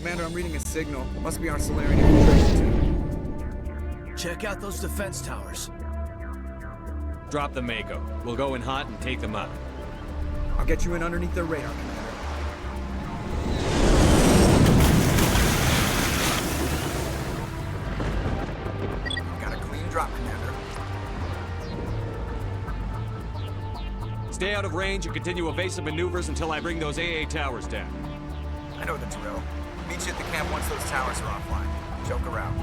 Commander, I'm reading a signal. It must be our Salarian infiltration team. Check out those defense towers. Drop the Mako. We'll go in hot and take them out. I'll get you in underneath their radar, Commander. Got a clean drop, Commander. Stay out of range and continue evasive maneuvers until I bring those AA towers down. I know the drill. Meet you at the camp once those towers are offline. Joke around.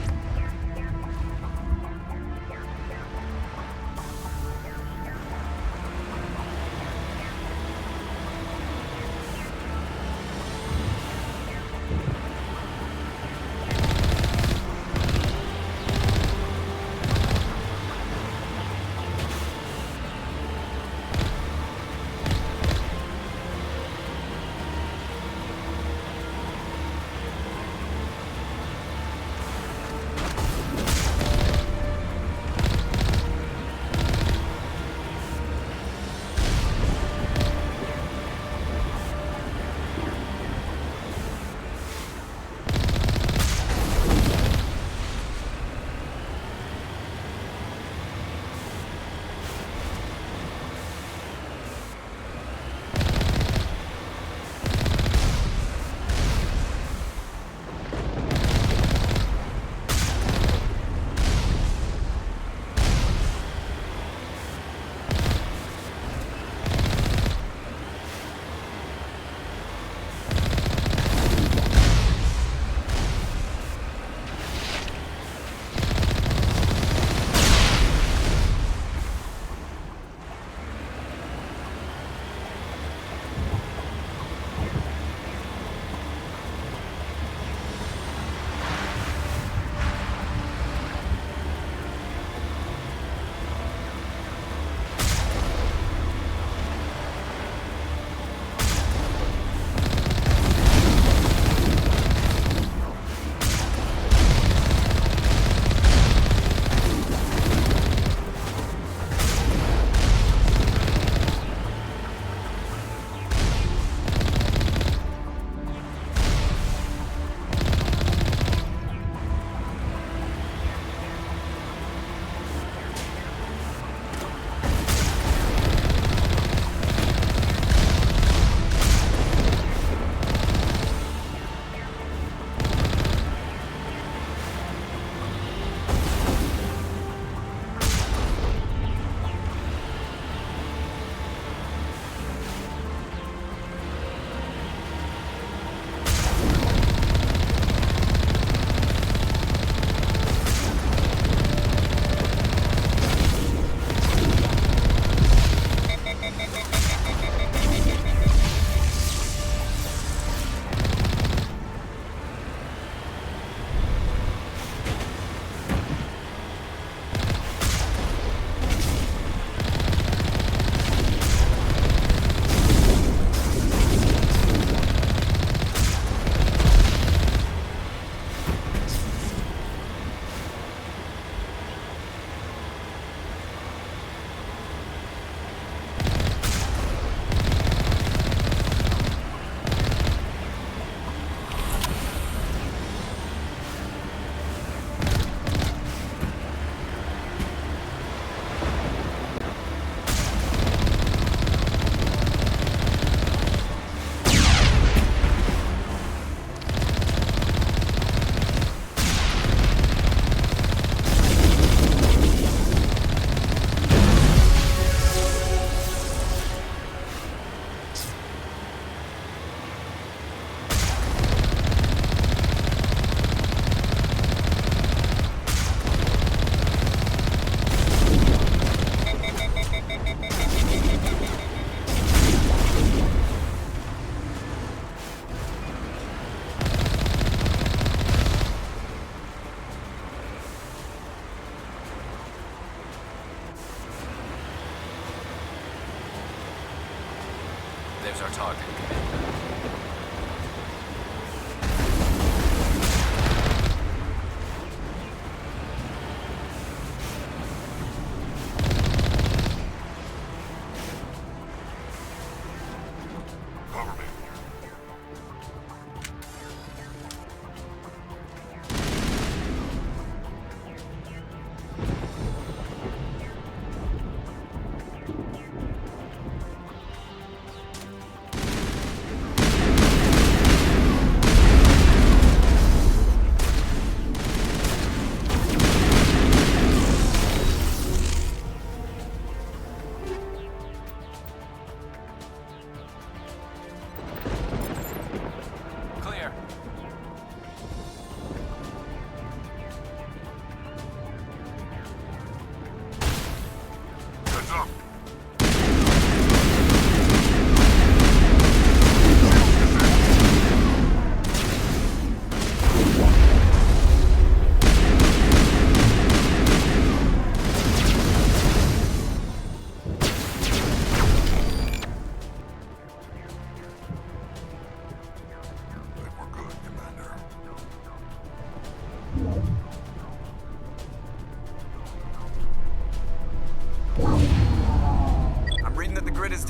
There's our target.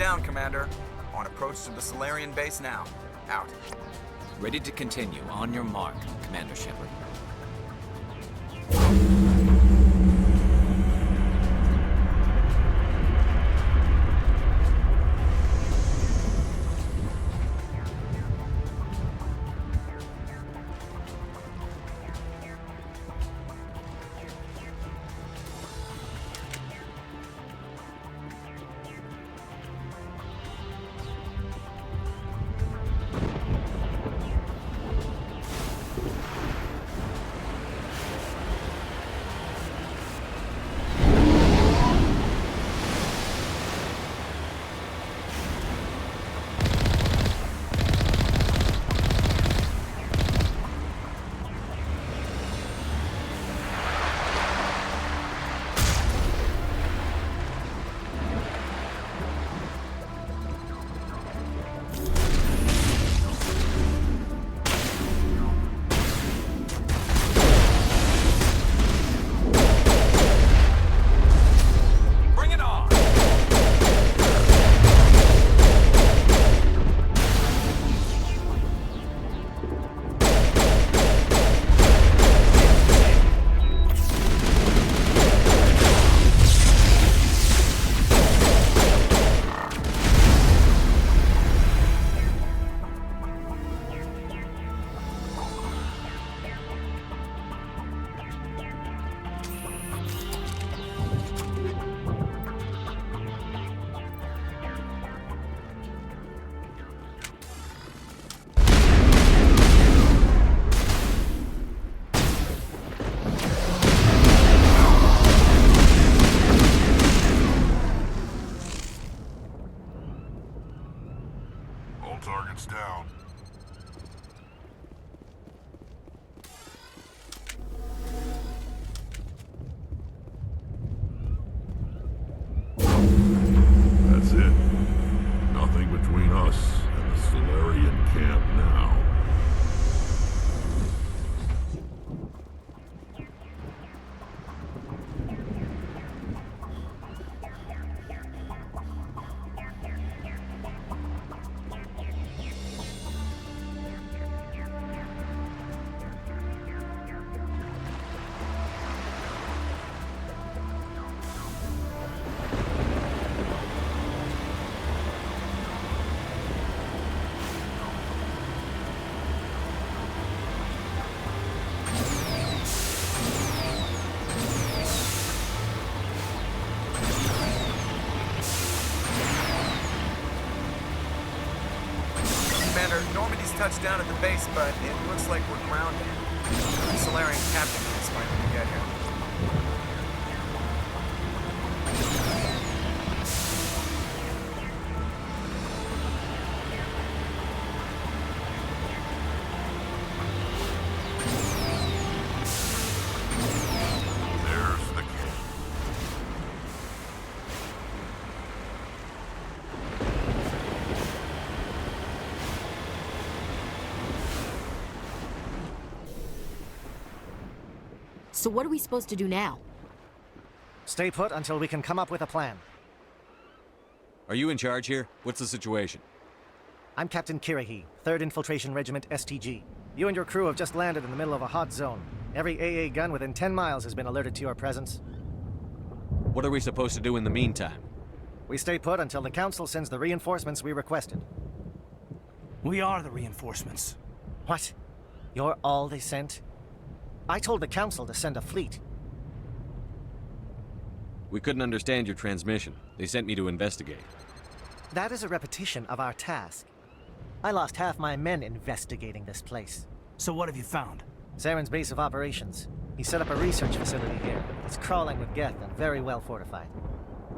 down, Commander. On approach to the Salarian base now. Out. Ready to continue. On your mark, Commander Shepard. Targets down. That's it. Nothing between us and the Salarian Camp now. Commander, Normandy's touched down at the base, but it looks like we're grounded. The Salarian captain can explain when we get here. There's the camp. So what are we supposed to do now? Stay put until we can come up with a plan. Are you in charge here? What's the situation? I'm Captain Kirahi, 3rd Infiltration Regiment STG. You and your crew have just landed in the middle of a hot zone. Every AA gun within 10 miles has been alerted to your presence. What are we supposed to do in the meantime? We stay put until the Council sends the reinforcements we requested. We are the reinforcements. What? You're all they sent? I told the Council to send a fleet. We couldn't understand your transmission. They sent me to investigate. That is a repetition of our task. I lost half my men investigating this place. So what have you found? Saren's base of operations. He set up a research facility here. It's crawling with Geth and very well fortified.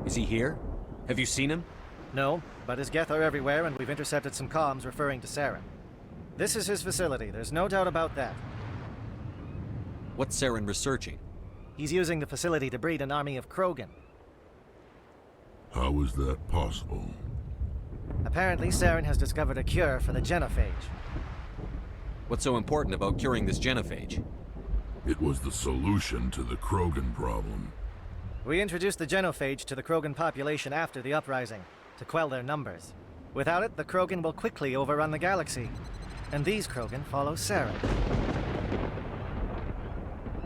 Is he here? Have you seen him? No, but his Geth are everywhere and we've intercepted some comms referring to Saren. This is his facility, there's no doubt about that. What's Saren researching? He's using the facility to breed an army of Krogan. How is that possible? Apparently, Saren has discovered a cure for the genophage. What's so important about curing this genophage? It was the solution to the Krogan problem. We introduced the genophage to the Krogan population after the uprising. to quell their numbers. Without it, the Krogan will quickly overrun the galaxy. And these Krogan follow Saren.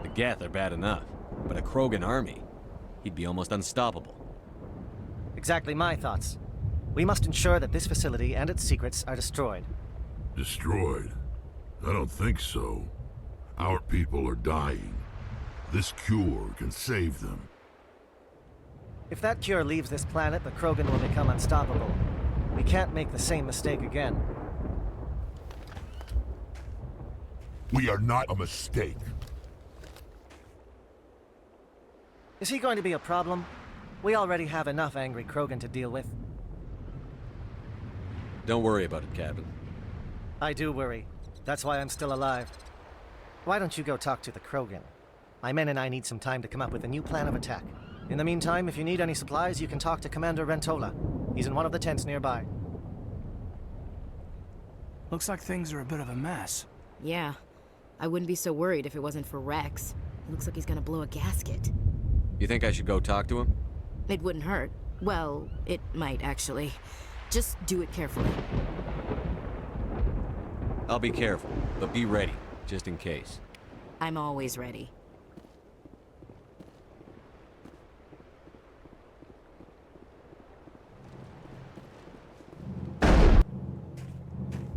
The Geth are bad enough, but a Krogan army, he'd be almost unstoppable. Exactly my thoughts. We must ensure that this facility and its secrets are destroyed. Destroyed? I don't think so. Our people are dying. This cure can save them. If that cure leaves this planet, the Krogan will become unstoppable. We can't make the same mistake again. We are not a mistake. Is he going to be a problem? We already have enough angry Krogan to deal with. Don't worry about it, Captain. I do worry. That's why I'm still alive. Why don't you go talk to the Krogan? My men and I need some time to come up with a new plan of attack. In the meantime, if you need any supplies, you can talk to Commander Rentola. He's in one of the tents nearby. Looks like things are a bit of a mess. Yeah. I wouldn't be so worried if it wasn't for Rex. It looks like he's gonna blow a gasket. You think I should go talk to him? It wouldn't hurt. Well, it might, actually. Just do it carefully. I'll be careful, but be ready, just in case. I'm always ready.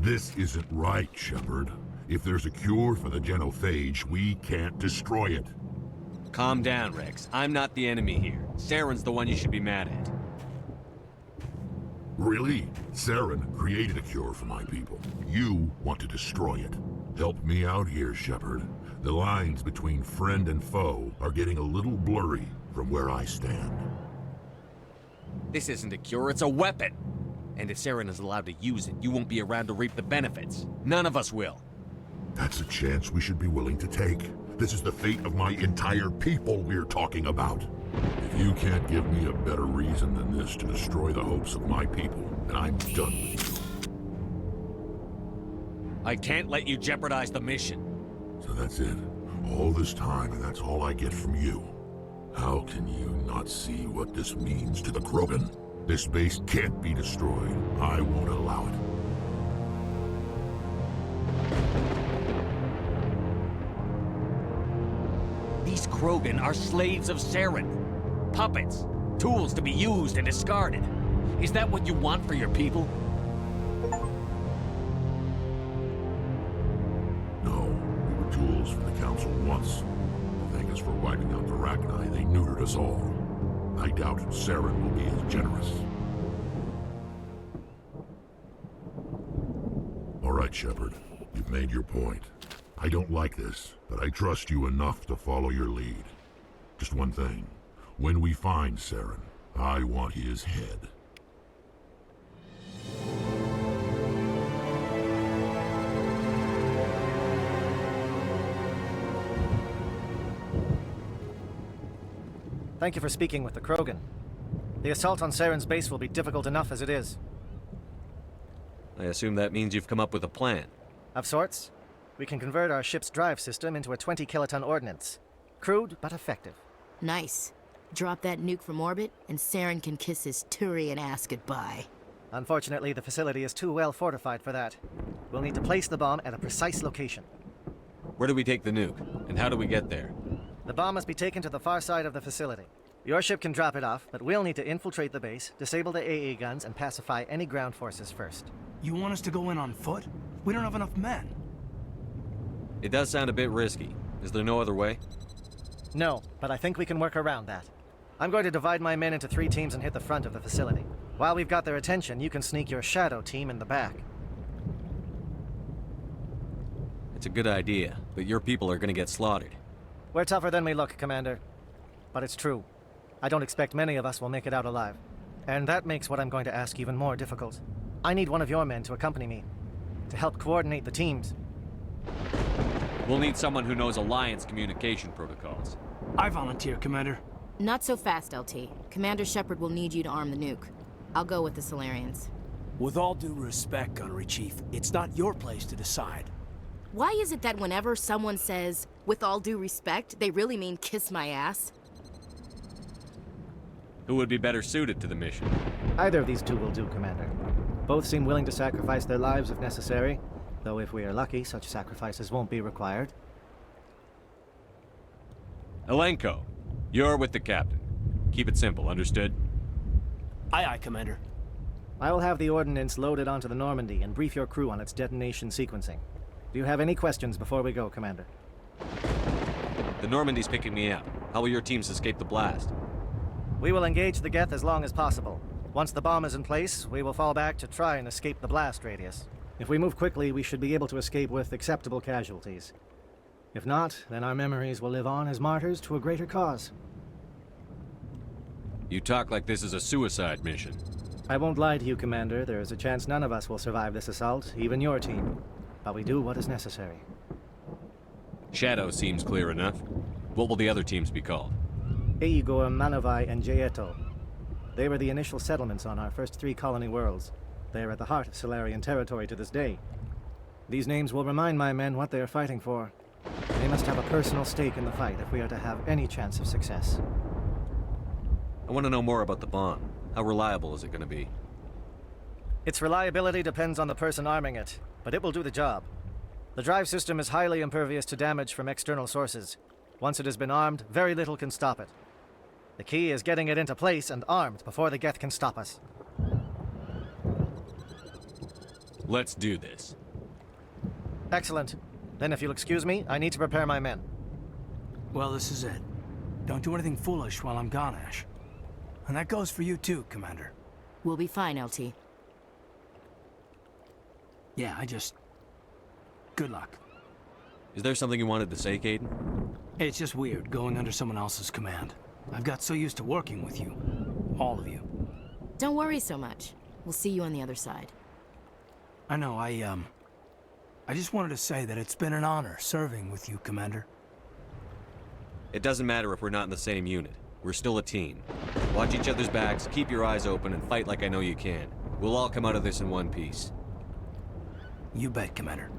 This isn't right, Shepard. If there's a cure for the genophage, we can't destroy it. Calm down, Rex. I'm not the enemy here. Saren's the one you should be mad at. Really? Saren created a cure for my people. You want to destroy it. Help me out here, Shepard. The lines between friend and foe are getting a little blurry from where I stand. This isn't a cure, it's a weapon! And if Saren is allowed to use it, you won't be around to reap the benefits. None of us will. That's a chance we should be willing to take. This is the fate of my entire people we're talking about. If you can't give me a better reason than this to destroy the hopes of my people, then I'm done with you. I can't let you jeopardize the mission. So that's it. All this time, and that's all I get from you. How can you not see what this means to the Krogan? This base can't be destroyed. I won't allow it. These Krogan are slaves of Saren. Puppets. Tools to be used and discarded. Is that what you want for your people? No, we were tools for the Council once. To thank us for wiping out the Rachni, they neutered us all. I doubt Saren will be as generous. All right, Shepard. You've made your point. I don't like this, but I trust you enough to follow your lead. Just one thing. When we find Saren, I want his head. Thank you for speaking with the Krogan. The assault on Saren's base will be difficult enough as it is. I assume that means you've come up with a plan. Of sorts. We can convert our ship's drive system into a 20-kiloton ordnance. Crude, but effective. Nice. Drop that nuke from orbit, and Saren can kiss his Turian ass goodbye. Unfortunately, the facility is too well fortified for that. We'll need to place the bomb at a precise location. Where do we take the nuke? And how do we get there? The bomb must be taken to the far side of the facility. Your ship can drop it off, but we'll need to infiltrate the base, disable the AA guns, and pacify any ground forces first. You want us to go in on foot? We don't have enough men. It does sound a bit risky. Is there no other way? No, but I think we can work around that. I'm going to divide my men into 3 teams and hit the front of the facility. While we've got their attention, you can sneak your shadow team in the back. It's a good idea, but your people are gonna get slaughtered. We're tougher than we look, Commander. But it's true. I don't expect many of us will make it out alive. And that makes what I'm going to ask even more difficult. I need one of your men to accompany me, to help coordinate the teams. We'll need someone who knows Alliance communication protocols. I volunteer, Commander. Not so fast, LT. Commander Shepard will need you to arm the nuke. I'll go with the Salarians. With all due respect, Gunnery Chief, it's not your place to decide. Why is it that whenever someone says, with all due respect, they really mean kiss my ass? Who would be better suited to the mission? Either of these two will do, Commander. Both seem willing to sacrifice their lives if necessary, though if we are lucky, such sacrifices won't be required. Elenko, you're with the captain. Keep it simple, understood? Aye, aye, Commander. I will have the ordnance loaded onto the Normandy and brief your crew on its detonation sequencing. Do you have any questions before we go, Commander? The Normandy's picking me up. How will your teams escape the blast? We will engage the Geth as long as possible. Once the bomb is in place, we will fall back to try and escape the blast radius. If we move quickly, we should be able to escape with acceptable casualties. If not, then our memories will live on as martyrs to a greater cause. You talk like this is a suicide mission. I won't lie to you, Commander. There is a chance none of us will survive this assault, even your team. But we do what is necessary. Shadow seems clear enough. What will the other teams be called? Igor, Manovai, and Jaeto. They were the initial settlements on our first 3 colony worlds. They are at the heart of Salarian territory to this day. These names will remind my men what they are fighting for. They must have a personal stake in the fight if we are to have any chance of success. I want to know more about the bomb. How reliable is it going to be? Its reliability depends on the person arming it, but it will do the job. The drive system is highly impervious to damage from external sources. Once it has been armed, very little can stop it. The key is getting it into place and armed before the Geth can stop us. Let's do this. Excellent. Then if you'll excuse me, I need to prepare my men. Well, this is it. Don't do anything foolish while I'm gone, Ash. And that goes for you too, Commander. We'll be fine, LT. Yeah, good luck. Is there something you wanted to say, Caden? It's just weird going under someone else's command. I've got so used to working with you. All of you. Don't worry so much. We'll see you on the other side. I know, I just wanted to say that it's been an honor serving with you, Commander. It doesn't matter if we're not in the same unit. We're still a team. Watch each other's backs, keep your eyes open, and fight like I know you can. We'll all come out of this in one piece. You bet, Commander.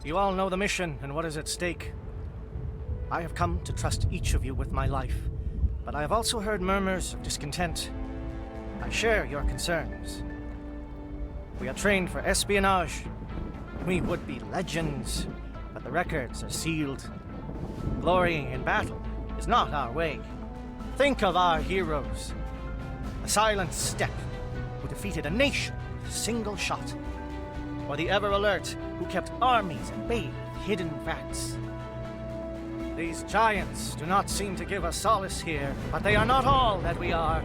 You all know the mission and what is at stake. I have come to trust each of you with my life, but I have also heard murmurs of discontent. I share your concerns. We are trained for espionage. We would be legends, but the records are sealed. Glorying in battle is not our way. Think of our heroes. The silent step who defeated a nation with a single shot. Or the ever-alert who kept armies at bay with hidden facts. These giants do not seem to give us solace here, but they are not all that we are.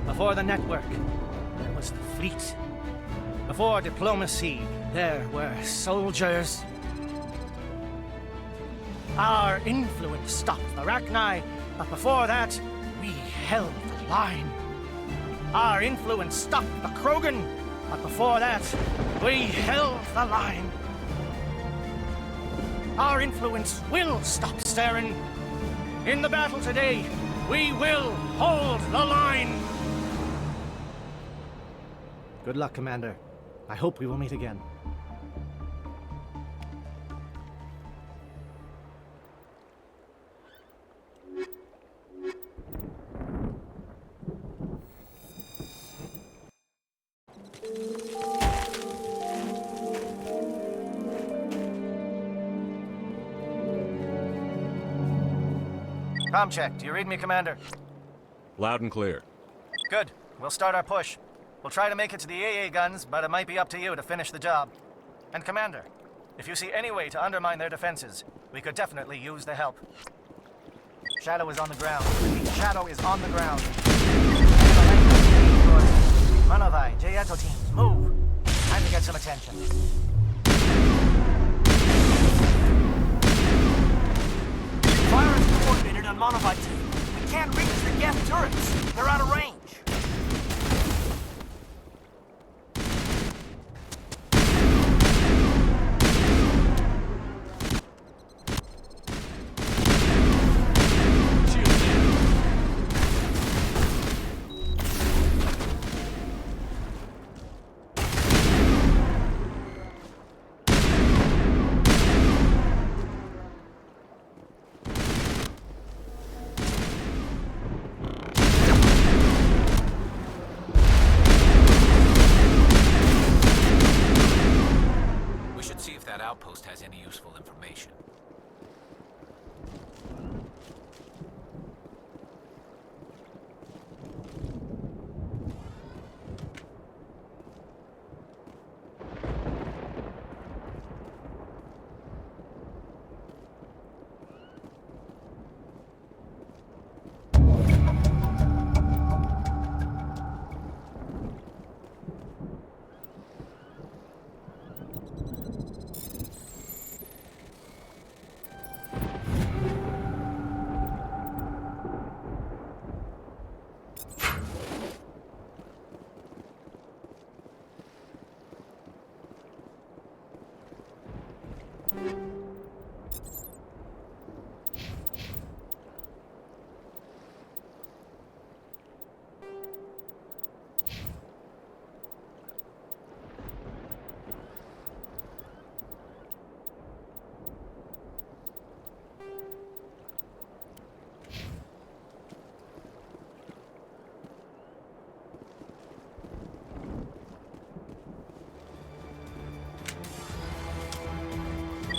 Before the network, there was the fleet. Before diplomacy, there were soldiers. Our influence stopped the Arachni, but before that, we held the line. Our influence stopped the Krogan, but before that, we held the line. Our influence will stop Saren. In the battle today, we will hold the line. Good luck, Commander. I hope we will meet again. Comm check. Do you read me, Commander? Loud and clear. Good. We'll start our push. We'll try to make it to the AA guns, but it might be up to you to finish the job. And Commander, if you see any way to undermine their defenses, we could definitely use the help. Shadow is on the ground. Shadow is on the ground. Manovai, Jaeto teams, move. Time to get some attention. Fire is coordinated on Monovite team. We can't reach the Geth turrets. They're out of range.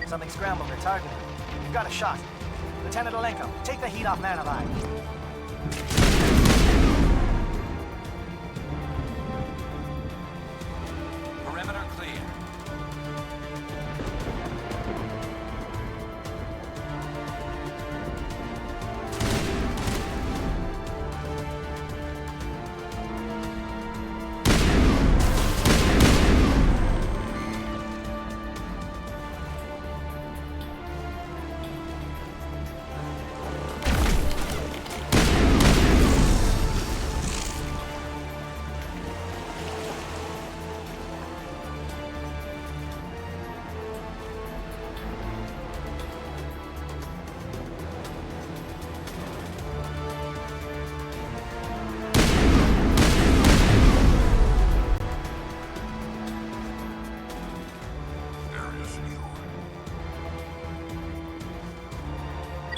Something scrambled their target. You've got a shot. Lieutenant Olenko, take the heat off Man Alive. Perimeter clear.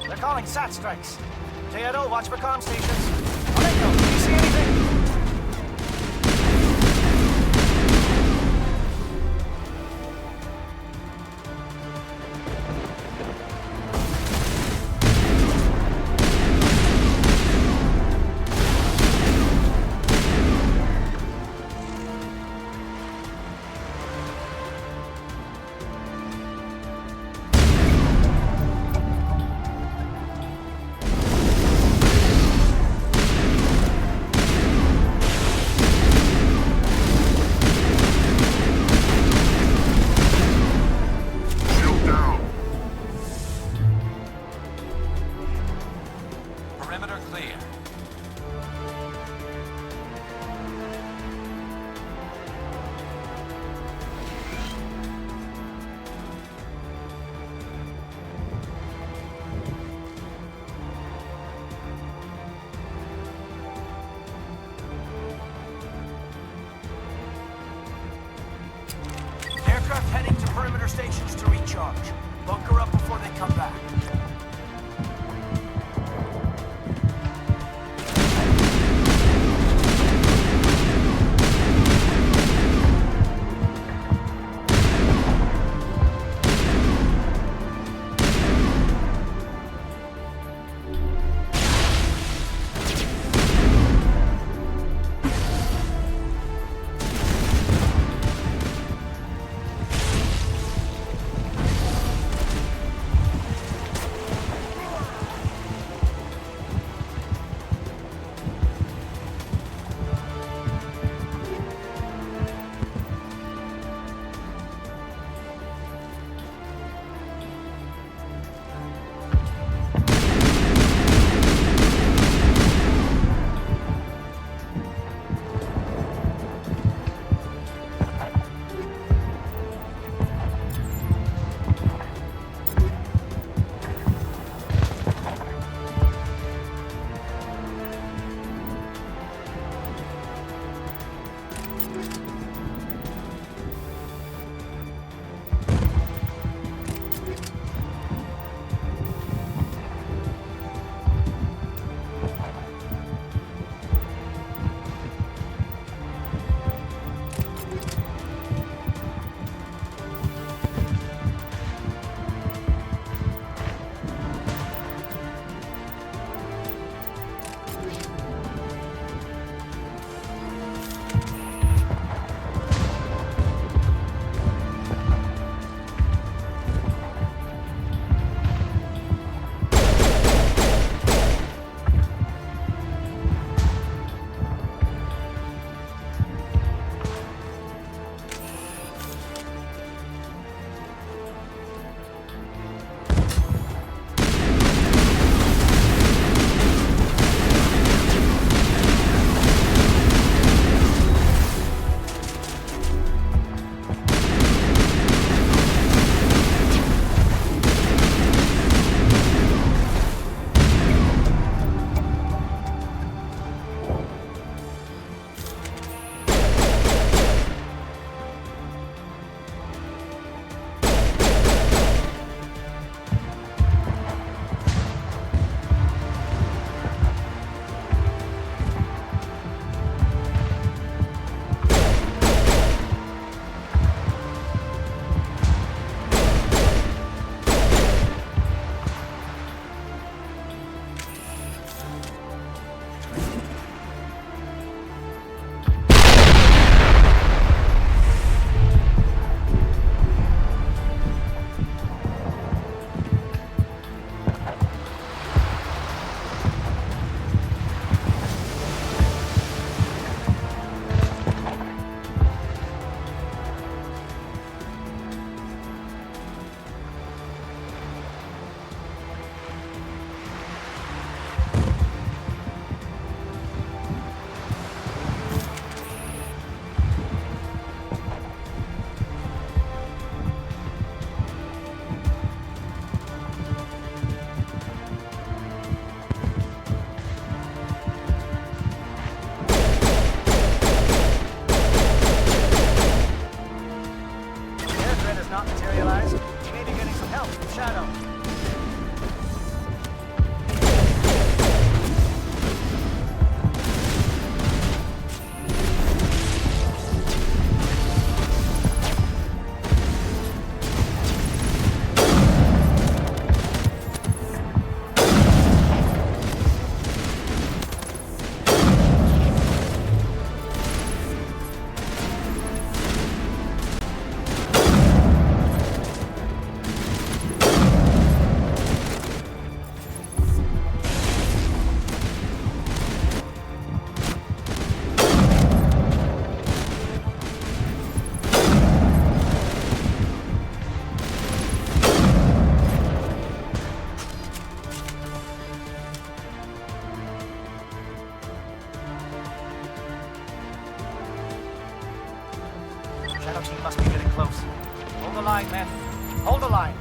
They're calling SAT strikes. Teodo, watch for comm stations. Olenko, do you see anything? Aircraft heading to perimeter stations to recharge. Bunker up before they come back. not materialize, you may be getting some help from Shadow. Shadow team must be getting close. Hold the line, men. Hold the line.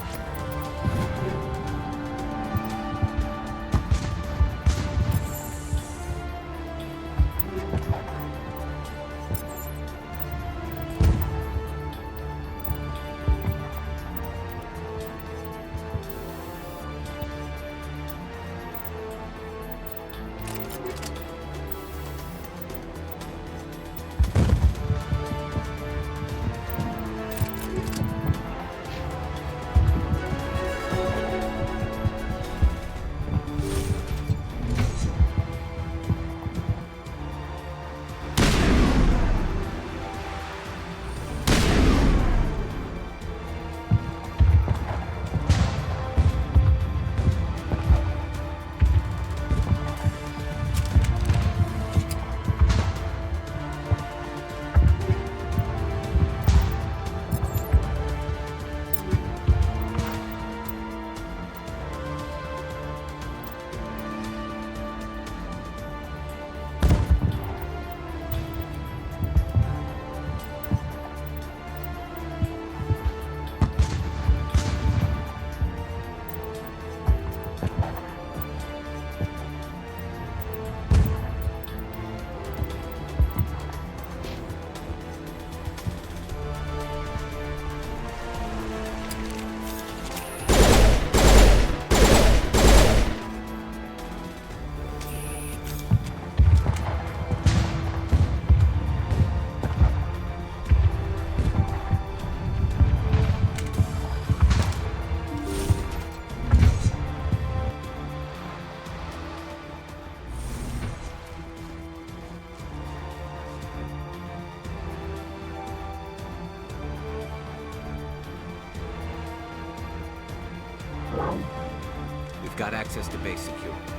We've got access to base security.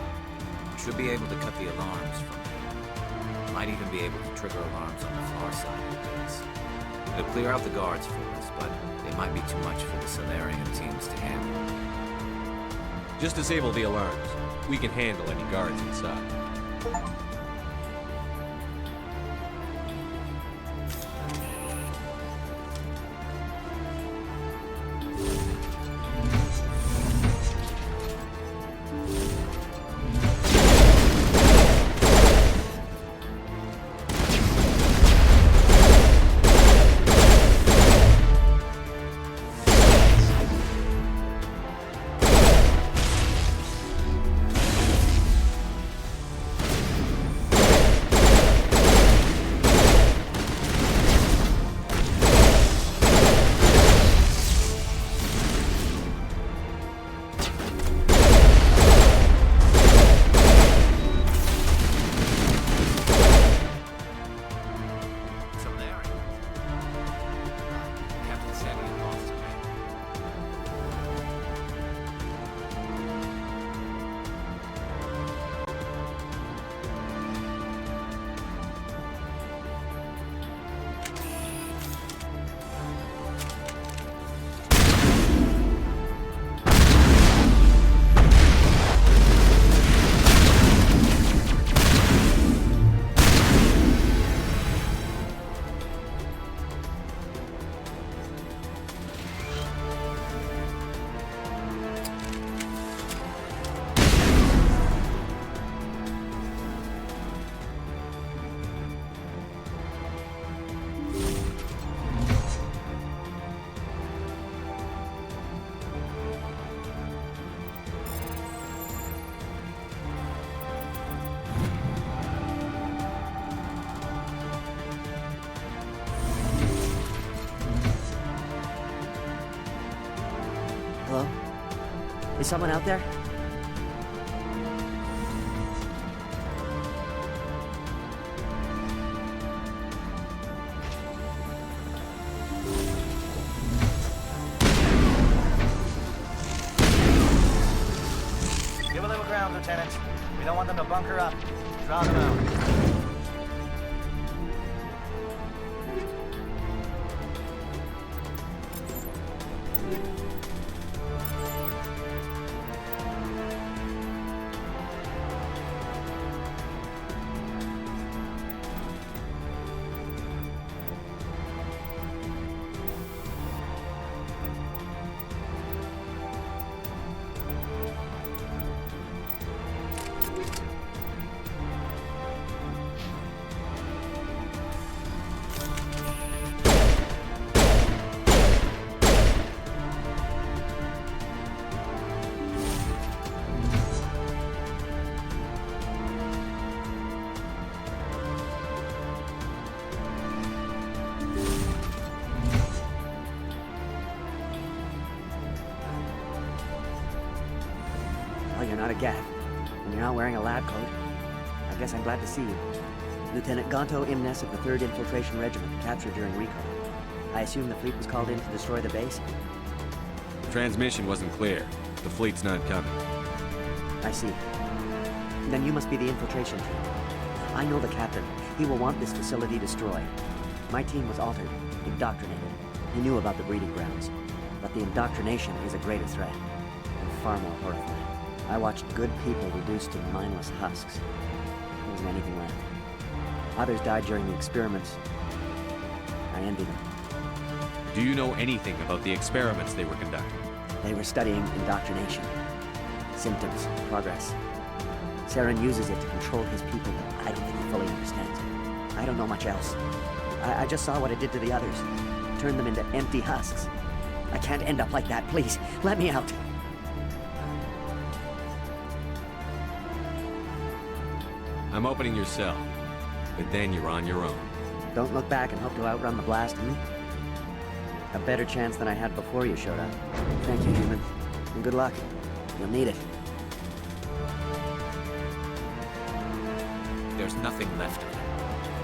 We should be able to cut the alarms from here. Might even be able to trigger alarms on the far side of the base. It'll clear out the guards for us, but they might be too much for the Salarian teams to handle. Just disable the alarms. We can handle any guards inside. Hello? Is someone out there? Give a little ground, Lieutenant. We don't want them to bunker up. Draw them out. Well, you're not a Gav, and you're not wearing a lab coat. I guess I'm glad to see you. Lieutenant Gonto Imnes of the 3rd Infiltration Regiment, captured during recon. I assume the fleet was called in to destroy the base? Transmission wasn't clear. The fleet's not coming. I see. Then you must be the infiltration team. I know the captain. He will want this facility destroyed. My team was altered, indoctrinated. He knew about the breeding grounds. But the indoctrination is a greater threat, and far more horrifying. I watched good people reduced to mindless husks. There wasn't anything left. Others died during the experiments. I envy them. Do you know anything about the experiments they were conducting? They were studying indoctrination. Symptoms, progress. Saren uses it to control his people, but I don't think he fully understands it. I don't know much else. I just saw what it did to the others. Turned them into empty husks. I can't end up like that, please. Let me out. I'm opening your cell, but then you're on your own. Don't look back and hope to outrun the blast, A better chance than I had before you showed up. Thank you, human. And good luck. You'll need it. There's nothing left of them.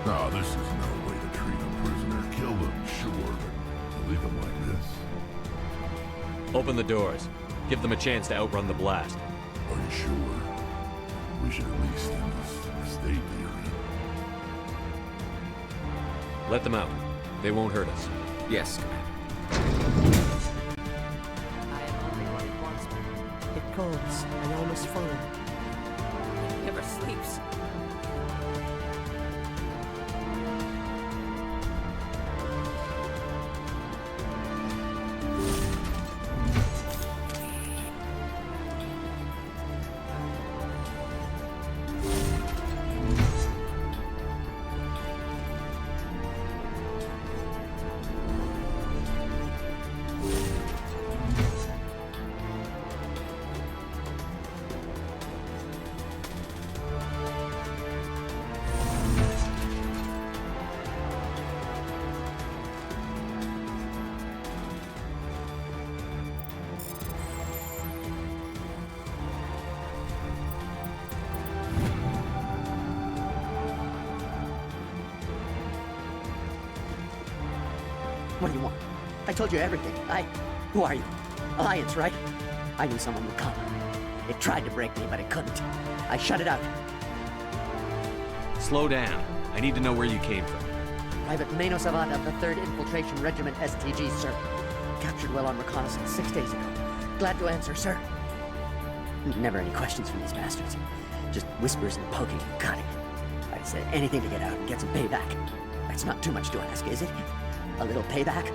No, this is no way to treat a prisoner. Kill them, sure, but to leave them like this? Open the doors. Give them a chance to outrun the blast. Are you sure? We should at least end this state they're in. Let them out. They won't hurt us. Yes, Commander. I am only what it wants me. It calls, and I must follow. It never sleeps. What do you want? I told you everything. Who are you? Alliance, right? I knew someone would come. It tried to break me, but it couldn't. I shut it out. Slow down. I need to know where you came from. Private Mano Savat of the 3rd Infiltration Regiment STG, sir. Captured while on reconnaissance 6 days ago. Glad to answer, sir. Never any questions from these bastards. Just whispers and poking and cutting. I'd say anything to get out and get some payback. That's not too much to ask, is it? A little payback?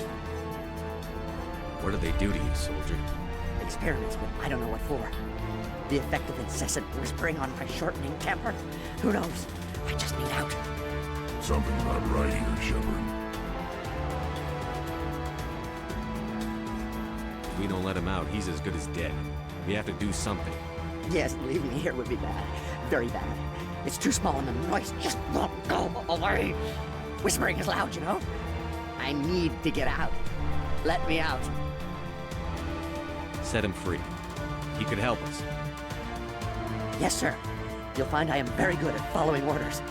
What do they do to you, soldier? Experiments, but I don't know what for. The effect of incessant whispering on my shortening temper? Who knows? I just need out. Something's not right here, Shepard. If we don't let him out, he's as good as dead. We have to do something. Yes, leaving me here would be bad. Very bad. It's too small and the noise just won't go away. Whispering is loud, you know? I need to get out. Let me out. set him free. He could help us. Yes, sir. You'll find I am very good at following orders.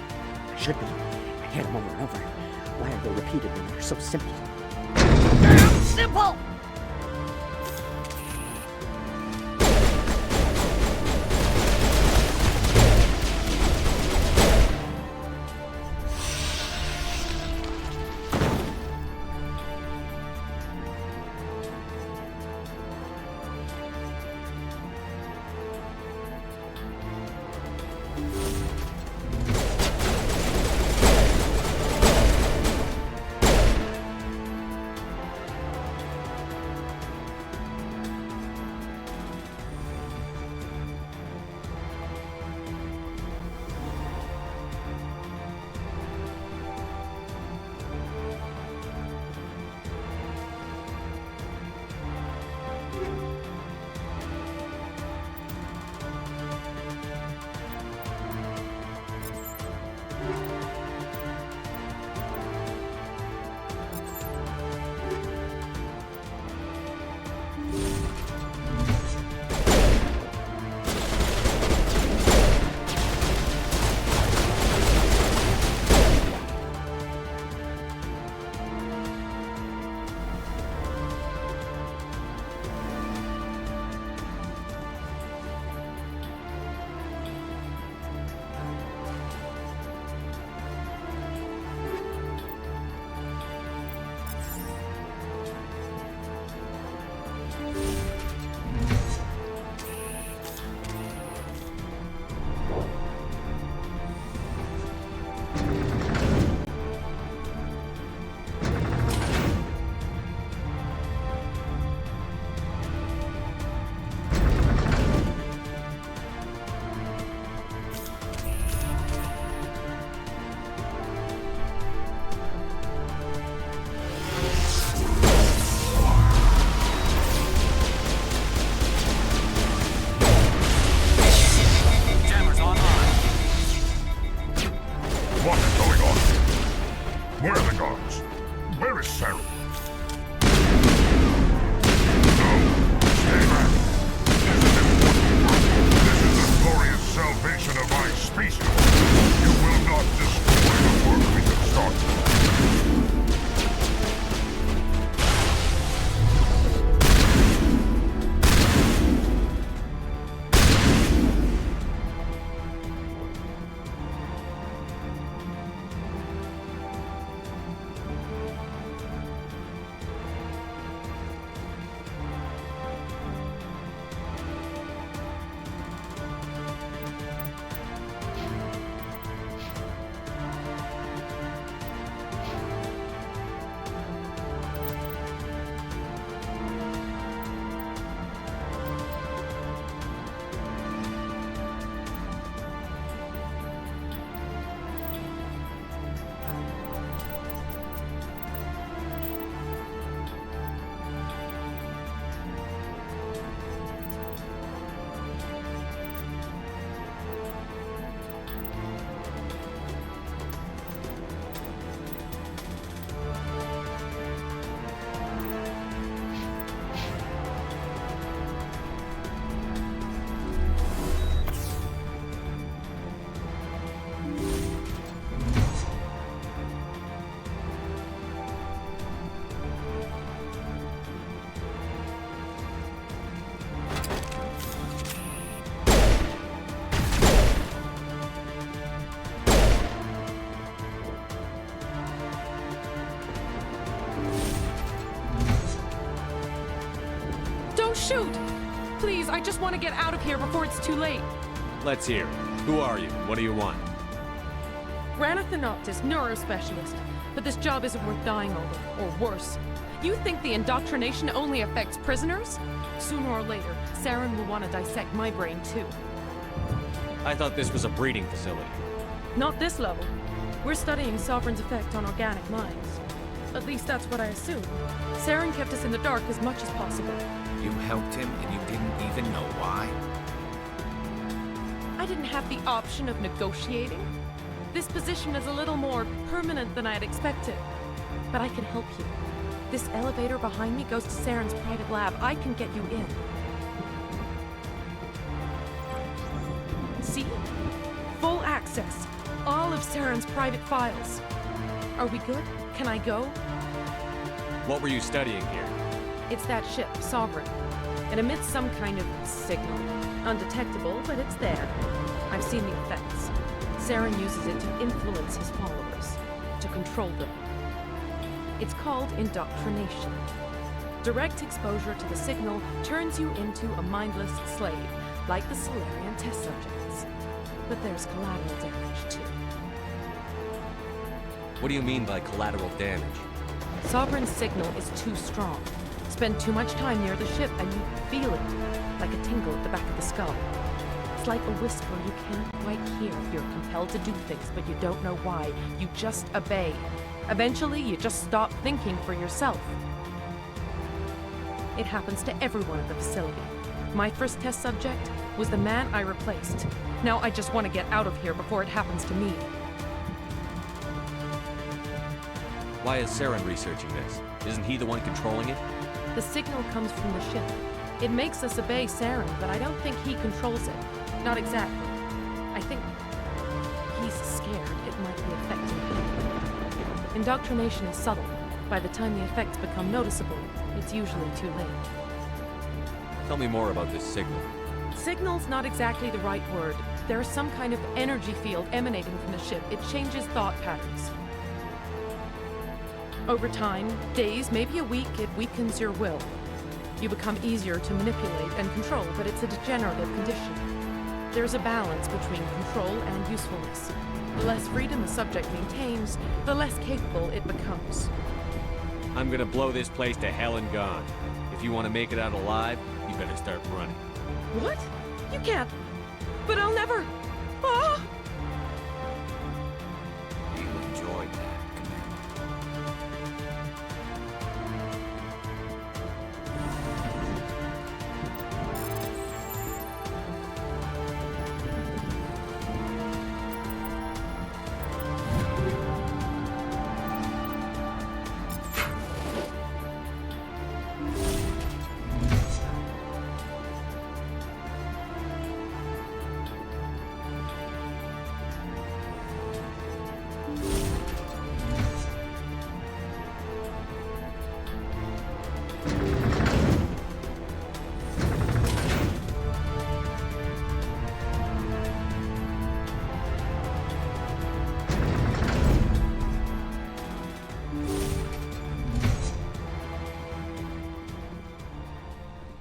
I should be. I hear them over and over. Why are they repeated when they're so simple? Damn simple! Shoot! Please, I just want to get out of here before it's too late. Let's hear it. Who are you? What do you want? Ranathanoptis, neurospecialist. But this job isn't worth dying over, or worse. You think the indoctrination only affects prisoners? Sooner or later, Saren will want to dissect my brain too. I thought this was a breeding facility. Not this level. We're studying Sovereign's effect on organic minds. At least that's what I assume. Saren kept us in the dark as much as possible. You helped him and you didn't even know why? I didn't have the option of negotiating. This position is a little more permanent than I had expected. But I can help you. This elevator behind me goes to Saren's private lab. I can get you in. access all of Saren's private files. Are we good? Can I go? What were you studying here? It's that ship, Sovereign. It emits some kind of signal. Undetectable, but it's there. I've seen the effects. Saren uses it to influence his followers, to control them. It's called indoctrination. Direct exposure to the signal turns you into a mindless slave, like the Salarian test subjects. But there's collateral damage, too. What do you mean by collateral damage? Sovereign's signal is too strong. Spend too much time near the ship and you feel it, like a tingle at the back of the skull. It's like a whisper you can't quite hear. You're compelled to do things, but you don't know why. You just obey. Eventually, you just stop thinking for yourself. It happens to everyone at the facility. My first test subject was the man I replaced. Now I just want to get out of here before it happens to me. Why is Saren researching this? Isn't he the one controlling it? The signal comes from the ship. It makes us obey Saren, but I don't think he controls it. Not exactly. I think he's scared it might be affecting him. Indoctrination is subtle. By the time the effects become noticeable, it's usually too late. Tell me more about this signal. Signal's not exactly the right word. There's some kind of energy field emanating from the ship. It changes thought patterns. Over time, days, maybe a week, it weakens your will. You become easier to manipulate and control, but it's a degenerative condition. There's a balance between control and usefulness. The less freedom the subject maintains, the less capable it becomes. I'm gonna blow this place to hell and gone. If you want to make it out alive, you better start running. What? You can't. But I'll never. Ah! You enjoyed that, Commander.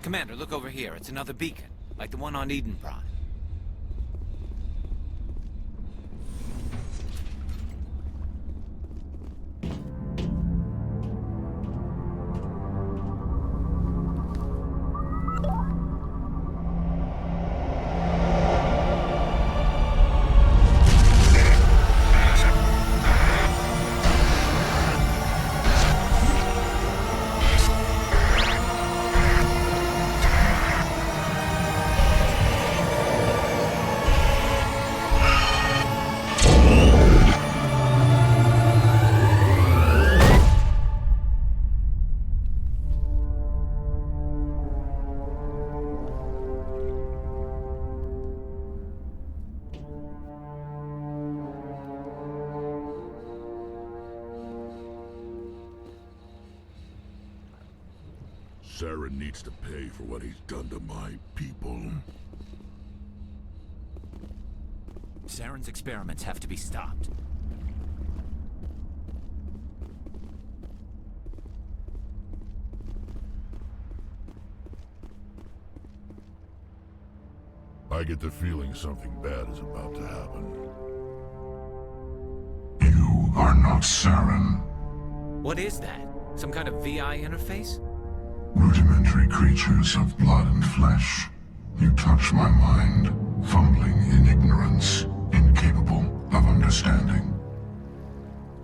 Commander, look over here. It's another beacon, like the one on Eden Prime. Saren needs to pay for what he's done to my people. Saren's experiments have to be stopped. I get the feeling something bad is about to happen. You are not Saren. What is that? Some kind of VI interface? Rudimentary creatures of blood and flesh. You touch my mind, fumbling in ignorance, incapable of understanding.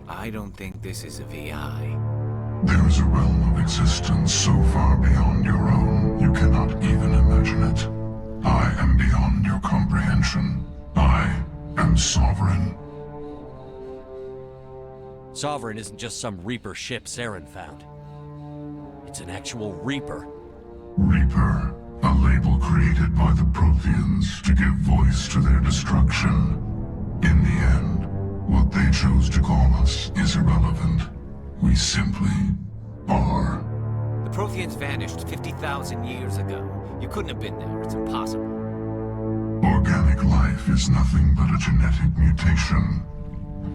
I don't think this is a VI. There is a realm of existence so far beyond your own, you cannot even imagine it. I am beyond your comprehension. I am Sovereign. Sovereign isn't just some Reaper ship Saren found. It's an actual Reaper. Reaper, a label created by the Protheans to give voice to their destruction. In the end, what they chose to call us is irrelevant. We simply are. The Protheans vanished 50,000 years ago. You couldn't have been there. It's impossible. Organic life is nothing but a genetic mutation.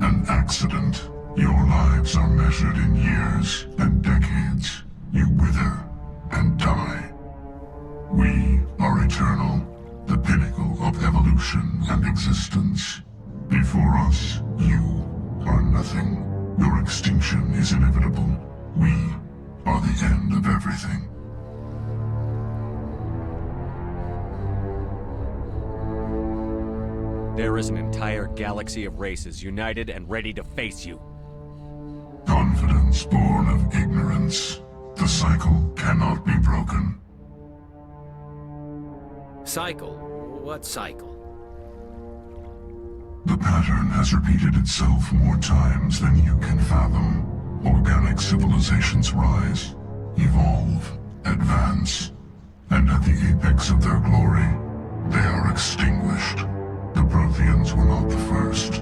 An accident. Your lives are measured in years and decades. You wither and die. We are eternal, the pinnacle of evolution and existence. Before us, you are nothing. Your extinction is inevitable. We are the end of everything. There is an entire galaxy of races united and ready to face you. Confidence born of ignorance. The cycle cannot be broken. Cycle? What cycle? The pattern has repeated itself more times than you can fathom. Organic civilizations rise, evolve, advance, and at the apex of their glory, they are extinguished. The Protheans were not the first.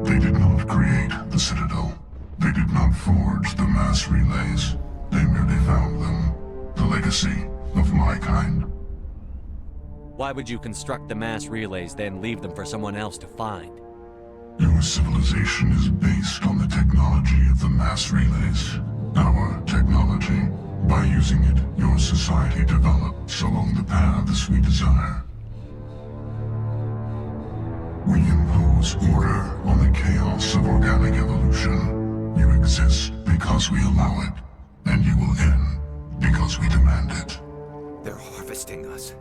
They did not create the Citadel. They did not forge the mass relays. They merely found them. The legacy of my kind. Why would you construct the mass relays, then leave them for someone else to find? Your civilization is based on the technology of the mass relays. Our technology. By using it, your society develops along the paths we desire. We impose order on the chaos of organic evolution. You exist because we allow it, and you will end because we demand it. They're harvesting us.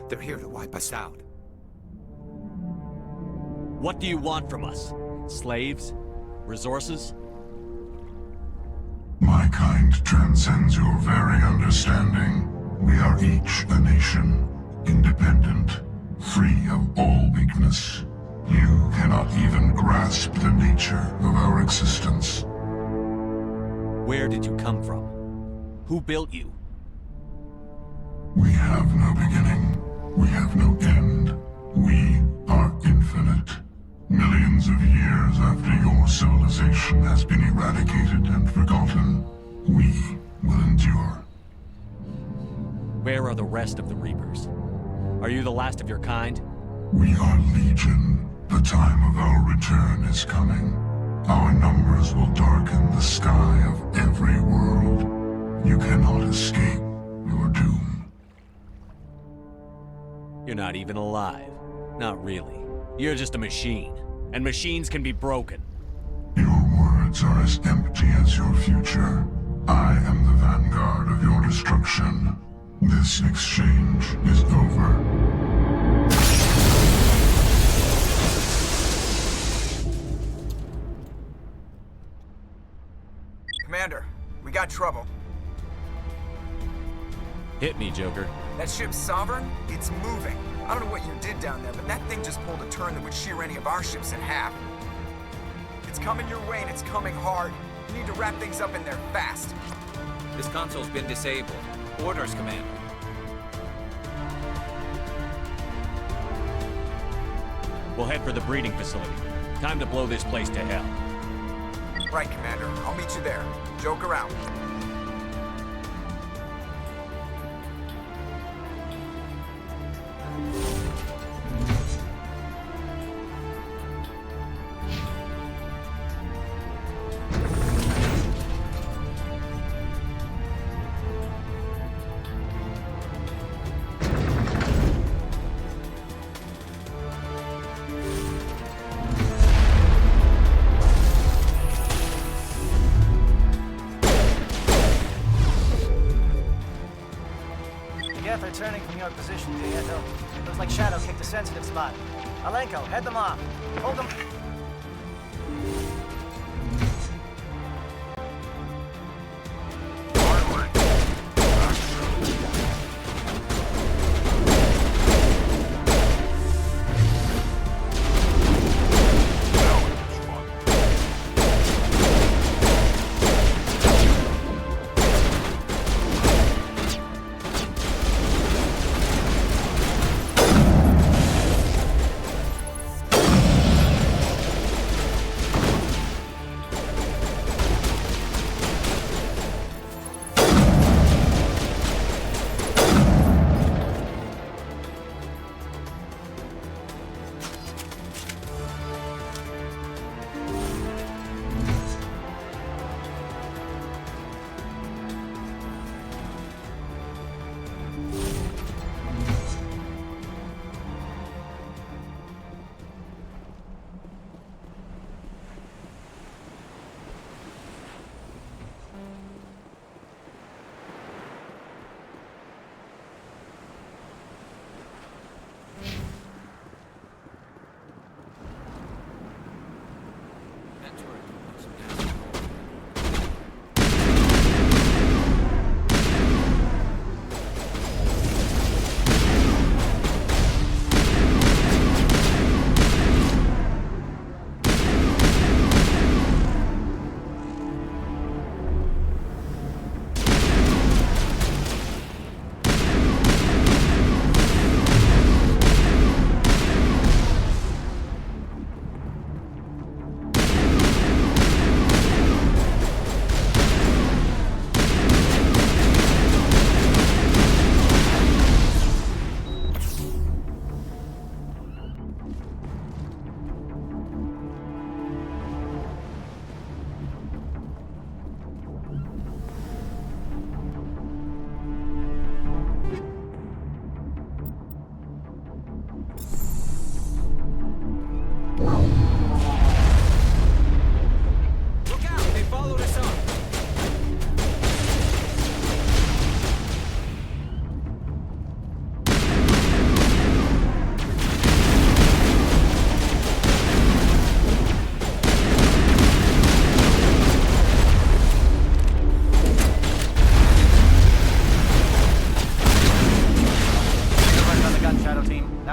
They're here to wipe us out. What do you want from us? Slaves? Resources? My kind transcends your very understanding. We are each a nation, independent, free of all weakness. You cannot even grasp the nature of our existence. Where did you come from? Who built you? We have no beginning. We have no end. We are infinite. Millions of years after your civilization has been eradicated and forgotten, we will endure. Where are the rest of the Reapers? Are you the last of your kind? We are Legion. The time of our return is coming. Our numbers will darken the sky of every world. You cannot escape your doom. You're not even alive. Not really. You're just a machine. And machines can be broken. Your words are as empty as your future. I am the vanguard of your destruction. This exchange is over. Commander, we got trouble. Hit me, Joker. That ship's Sovereign? It's moving. I don't know what you did down there, but that thing just pulled a turn that would shear any of our ships in half. It's coming your way and it's coming hard. You need to wrap things up in there fast. This console's been disabled. Orders, Commander. We'll head for the breeding facility. Time to blow this place to hell. Right, Commander. I'll meet you there. Joker out. They're turning from your position, Pietro. Looks like Shadow kicked a sensitive spot. Alenko, head them off. Hold them.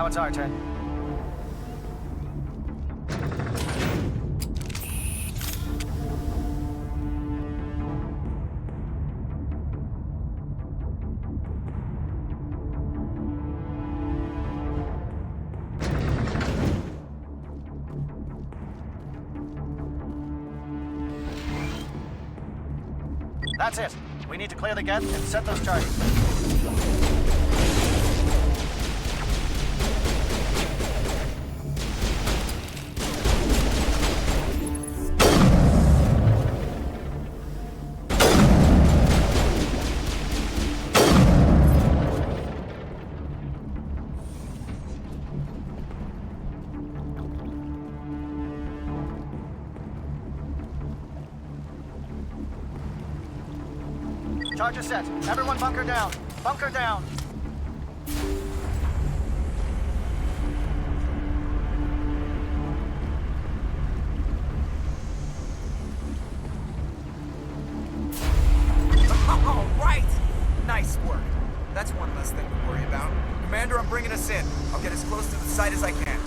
Now it's our turn. That's it. We need to clear the gate and set those charges. Charges set. Everyone bunker down. Bunker down. All right! Nice work. That's one less thing to worry about. Commander, I'm bringing us in. I'll get as close to the site as I can.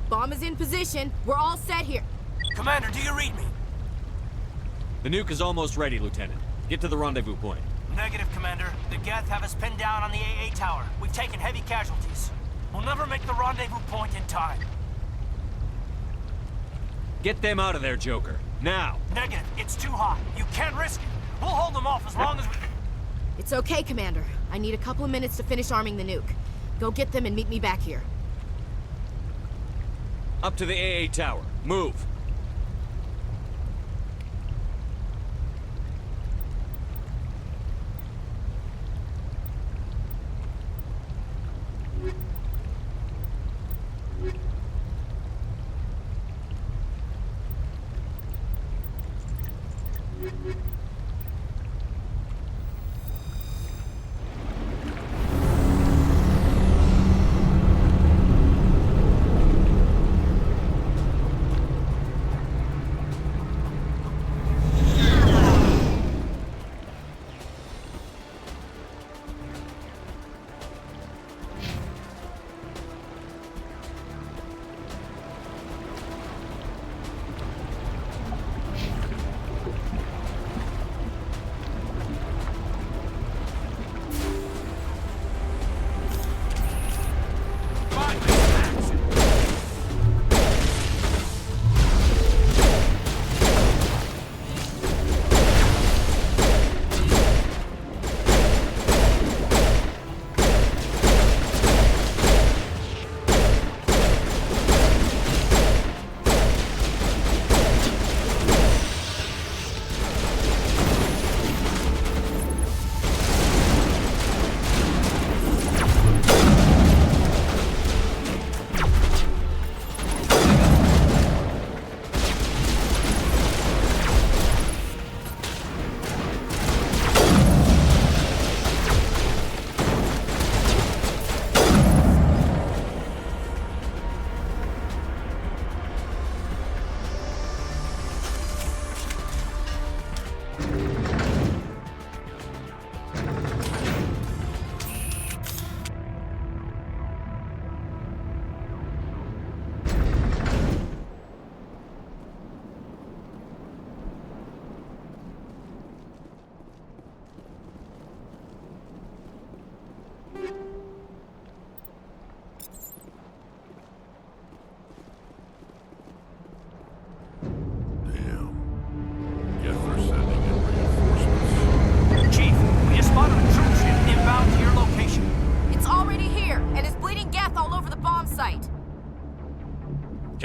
Bomb is in position. We're all set here. Commander, do you read me? The nuke is almost ready, Lieutenant. Get to the rendezvous point. Negative, Commander. The Geth have us pinned down on the AA tower. We've taken heavy casualties. We'll never make the rendezvous point in time. Get them out of there, Joker. Now! Negative. It's too hot. You can't risk it. We'll hold them off as long as we... It's okay, Commander. I need a couple of minutes to finish arming the nuke. Go get them and meet me back here. Up to the AA tower. Move!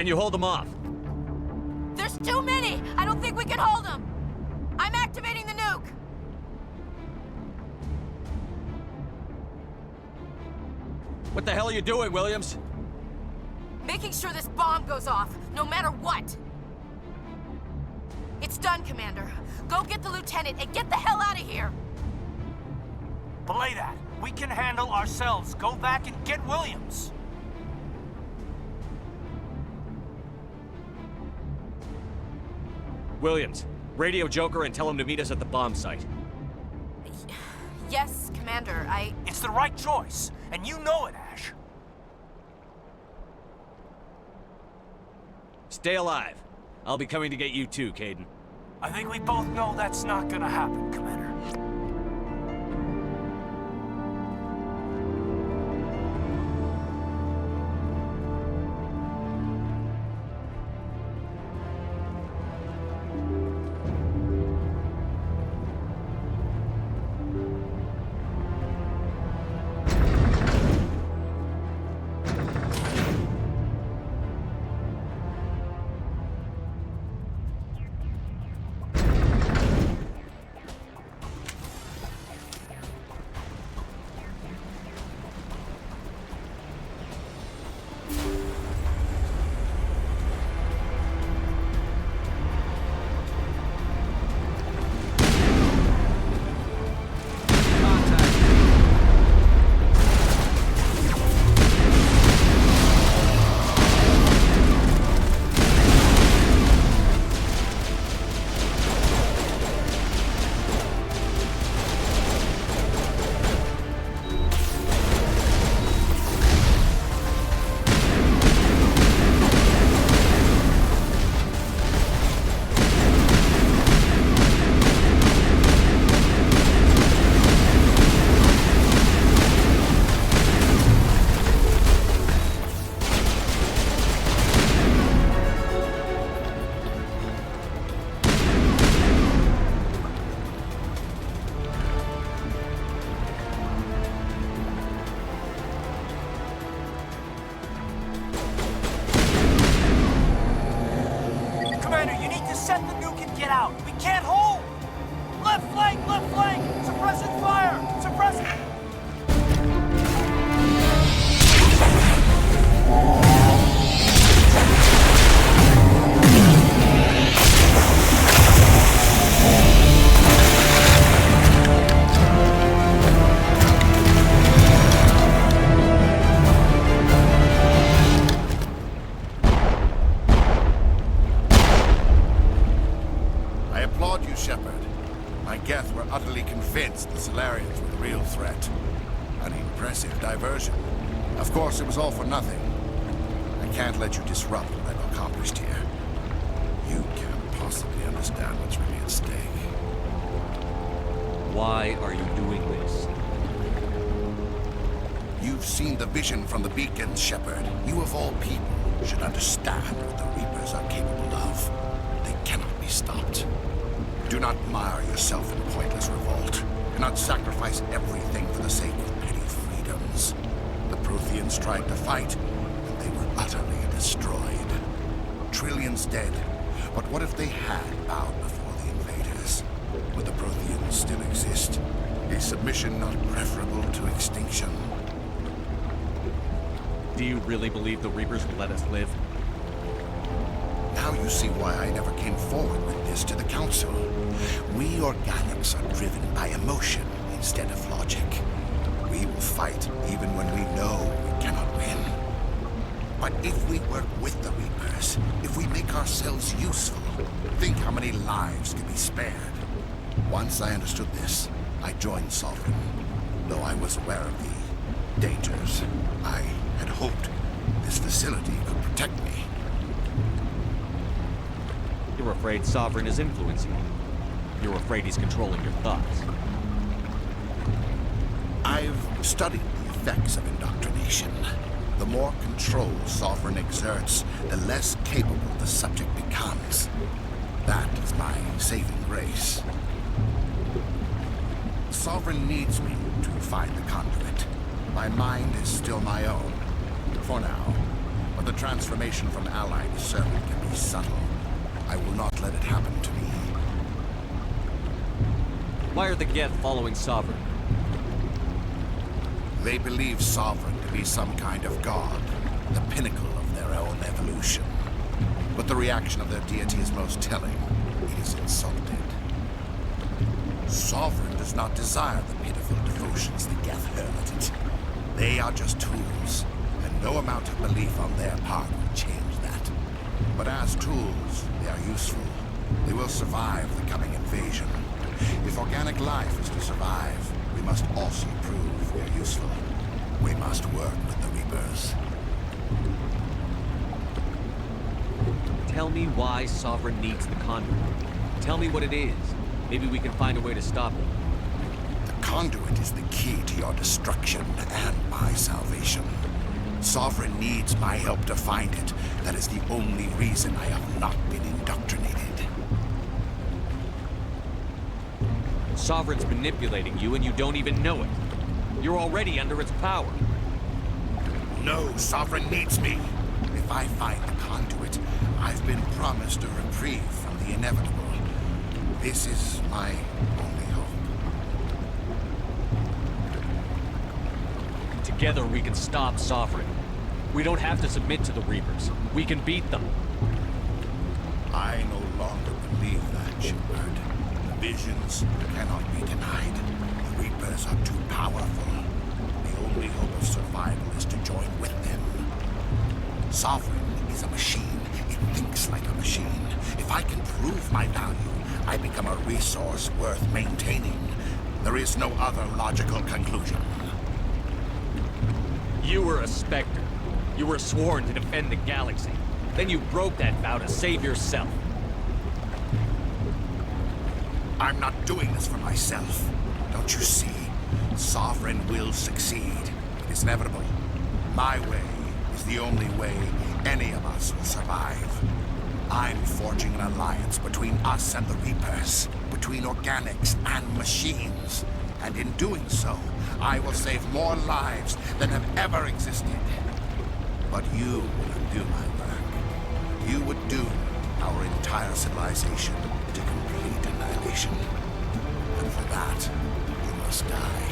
Can you hold them off? There's too many! I don't think we can hold them! I'm activating the nuke! What the hell are you doing, Williams? Making sure this bomb goes off, no matter what! It's done, Commander. Go get the lieutenant and get the hell out of here! Belay that. We can handle ourselves. Go back and get Williams. Williams, radio Joker and tell him to meet us at the bomb site. Yes, Commander, It's the right choice, and you know it, Ash. Stay alive. I'll be coming to get you too, Caden. I think we both know that's not gonna happen, Commander. utterly convinced the Salarians were the real threat. An impressive diversion. Of course, it was all for nothing. I can't let you disrupt what I've accomplished here. You can't possibly understand what's really at stake. Why are you doing this? You've seen the vision from the beacons, Shepard. You of all people should understand what the Reapers are capable of. They cannot be stopped. Do not mire yourself in pointless revolt. Do not sacrifice everything for the sake of petty freedoms. The Protheans tried to fight, and they were utterly destroyed. Trillions dead. But what if they had bowed before the invaders? Would the Protheans still exist? Is submission not preferable to extinction? Do you really believe the Reapers will let us live? Now you see why I never came forward with this to the Council. We organics are driven by emotion instead of logic. We will fight even when we know we cannot win. But if we work with the Reapers, if we make ourselves useful, think how many lives can be spared. Once I understood this, I joined Sovereign, though I was aware of the dangers. I had hoped this facility could protect me. You're afraid Sovereign is influencing you. You're afraid he's controlling your thoughts. I've studied the effects of indoctrination. The more control Sovereign exerts, the less capable the subject becomes. That is my saving grace. Sovereign needs me to find the conduit. My mind is still my own, for now. but the transformation from ally to servant can be subtle. I will not let it happen to me. Why are the Geth following Sovereign? They believe Sovereign to be some kind of god, the pinnacle of their own evolution. But the reaction of their deity is most telling. It is insulted. Sovereign does not desire the pitiful devotions the Geth hurl at it. They are just tools, and no amount of belief on their part will change that. But as tools, they are useful. They will survive the coming invasion. If organic life is to survive, we must also prove we are useful. We must work with the Reapers. Tell me why Sovereign needs the conduit. Tell me what it is. Maybe we can find a way to stop it. The conduit is the key to your destruction and my salvation. Sovereign needs my help to find it. That is the only reason I have not been indoctrinated. Sovereign's manipulating you and you don't even know it. You're already under its power. No, Sovereign needs me. If I find the conduit, I've been promised a reprieve from the inevitable. This is my only hope. Together we can stop Sovereign. We don't have to submit to the Reapers. We can beat them. I no longer believe that, Shepard. The visions cannot be denied. The Reapers are too powerful. The only hope of survival is to join with them. Sovereign is a machine. It thinks like a machine. If I can prove my value, I become a resource worth maintaining. There is no other logical conclusion. You were a Spectre. You were sworn to defend the galaxy. Then you broke that vow to save yourself. I'm not doing this for myself. Don't you see? Sovereign will succeed. It is inevitable. My way is the only way any of us will survive. I'm forging an alliance between us and the Reapers, between organics and machines. And in doing so, I will save more lives than have ever existed. But you will undo my work. You would doom our entire civilization to complete annihilation. And for that, you must die.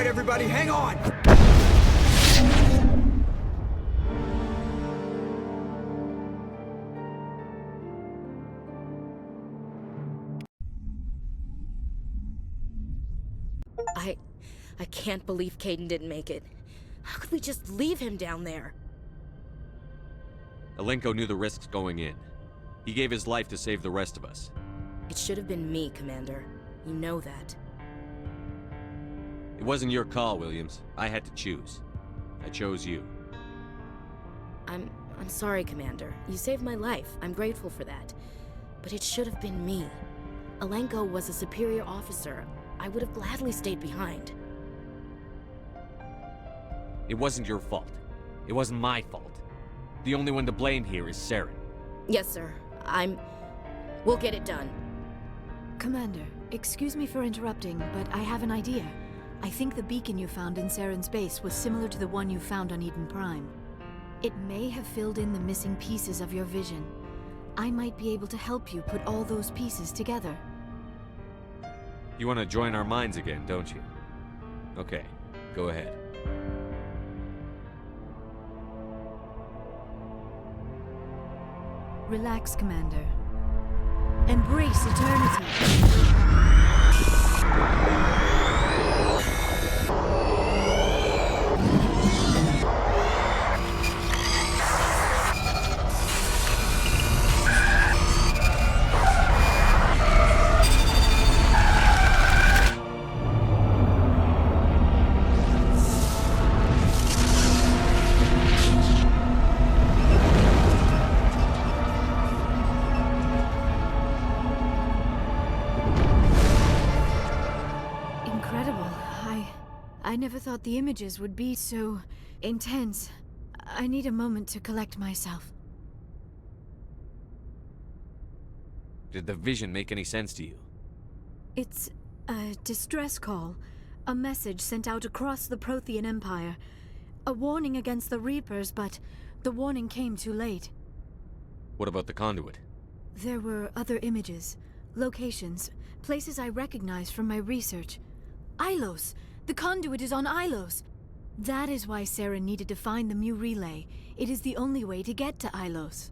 Everybody, hang on! I can't believe Caden didn't make it. How could we just leave him down there? Alenko knew the risks going in. He gave his life to save the rest of us. It should have been me, Commander. You know that. It wasn't your call, Williams. I had to choose. I chose you. I'm sorry, Commander. You saved my life. I'm grateful for that. But it should have been me. Alenko was a superior officer. I would have gladly stayed behind. It wasn't your fault. It wasn't my fault. The only one to blame here is Saren. Yes, sir. We'll get it done. Commander, excuse me for interrupting, but I have an idea. I think the beacon you found in Saren's base was similar to the one you found on Eden Prime. It may have filled in the missing pieces of your vision. I might be able to help you put all those pieces together. You want to join our minds again, don't you? Okay, go ahead. Relax, Commander. Embrace eternity. I never thought the images would be so intense. I need a moment to collect myself. Did the vision make any sense to you? It's a distress call. A message sent out across the Prothean Empire. A warning against the Reapers, but the warning came too late. What about the conduit? There were other images, locations, places I recognized from my research. Ilos! The conduit is on Ilos! That is why Saren needed to find the Mu relay. It is the only way to get to Ilos.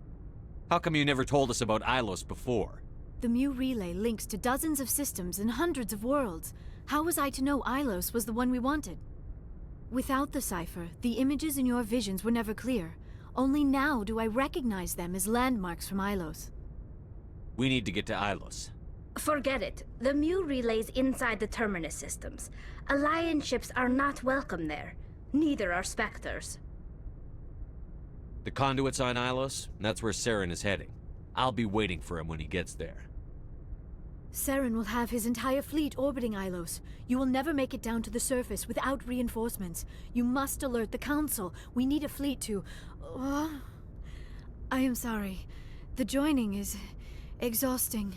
How come you never told us about Ilos before? The Mu relay links to dozens of systems and hundreds of worlds. How was I to know Ilos was the one we wanted? Without the cipher, the images in your visions were never clear. Only now do I recognize them as landmarks from Ilos. We need to get to Ilos. Forget it. The Mu relay's inside the Terminus systems. Alliance ships are not welcome there. Neither are Spectres. The conduit's on Ilos, and that's where Saren is heading. I'll be waiting for him when he gets there. Saren will have his entire fleet orbiting Ilos. You will never make it down to the surface without reinforcements. You must alert the Council. We need a fleet to... I am sorry. The joining is exhausting.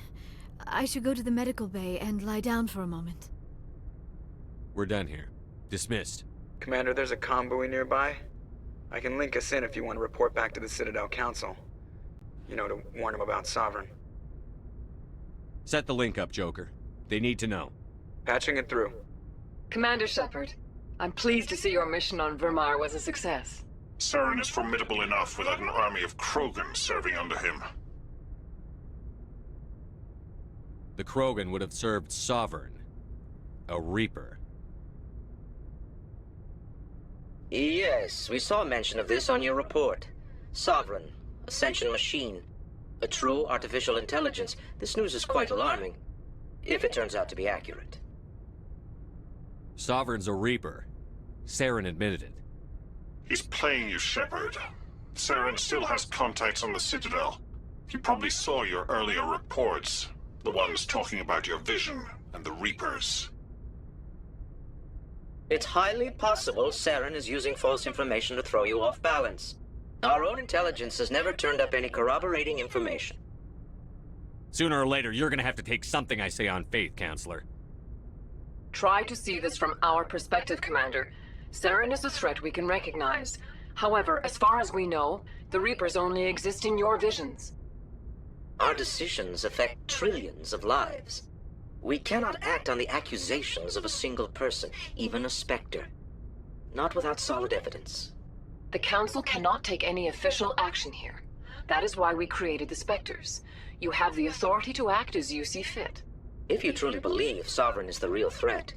I should go to the medical bay and lie down for a moment. We're done here. Dismissed. Commander, there's a comm buoy nearby. I can link us in if you want to report back to the Citadel Council. You know, to warn them about Sovereign. Set the link up, Joker. They need to know. Patching it through. Commander Shepard, I'm pleased to see your mission on Virmire was a success. Saren is formidable enough without an army of Krogan serving under him. The Krogan would have served Sovereign. A Reaper. Yes, we saw mention of this on your report. Sovereign, Ascension machine. A true artificial intelligence. This news is quite alarming, if it turns out to be accurate. Sovereign's a Reaper. Saren admitted it. He's playing you, Shepard. Saren still has contacts on the Citadel. He probably saw your earlier reports. The ones talking about your vision and the Reapers. It's highly possible Saren is using false information to throw you off balance. Our own intelligence has never turned up any corroborating information. Sooner or later, you're gonna have to take something I say on faith, Counselor. Try to see this from our perspective, Commander. Saren is a threat we can recognize. However, as far as we know, the Reapers only exist in your visions. Our decisions affect trillions of lives. We cannot act on the accusations of a single person, even a Spectre. Not without solid evidence. The Council cannot take any official action here. That is why we created the Spectres. You have the authority to act as you see fit. If you truly believe Sovereign is the real threat,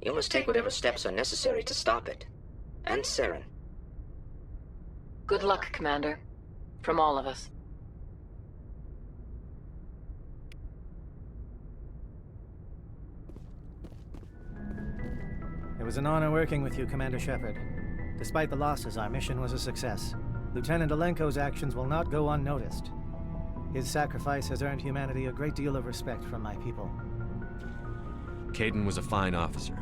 you must take whatever steps are necessary to stop it. And Saren. Good luck, Commander. From all of us. It was an honor working with you, Commander Shepard. Despite the losses, our mission was a success. Lieutenant Alenko's actions will not go unnoticed. His sacrifice has earned humanity a great deal of respect from my people. Kaidan was a fine officer.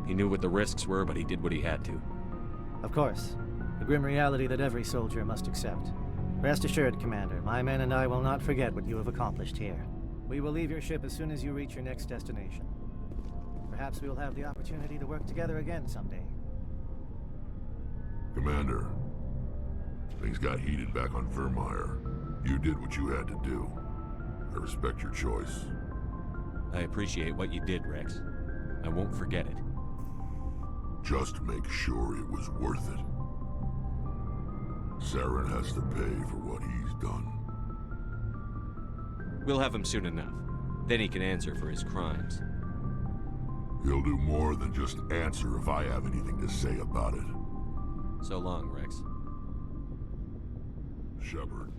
He knew what the risks were, but he did what he had to. Of course. The grim reality that every soldier must accept. Rest assured, Commander, my men and I will not forget what you have accomplished here. We will leave your ship as soon as you reach your next destination. Perhaps we will have the opportunity to work together again someday. Commander, things got heated back on Virmire. You did what you had to do. I respect your choice. I appreciate what you did, Rex. I won't forget it. Just make sure it was worth it. Saren has to pay for what he's done. We'll have him soon enough. Then he can answer for his crimes. He'll do more than just answer if I have anything to say about it. So long, Rex. Shepard.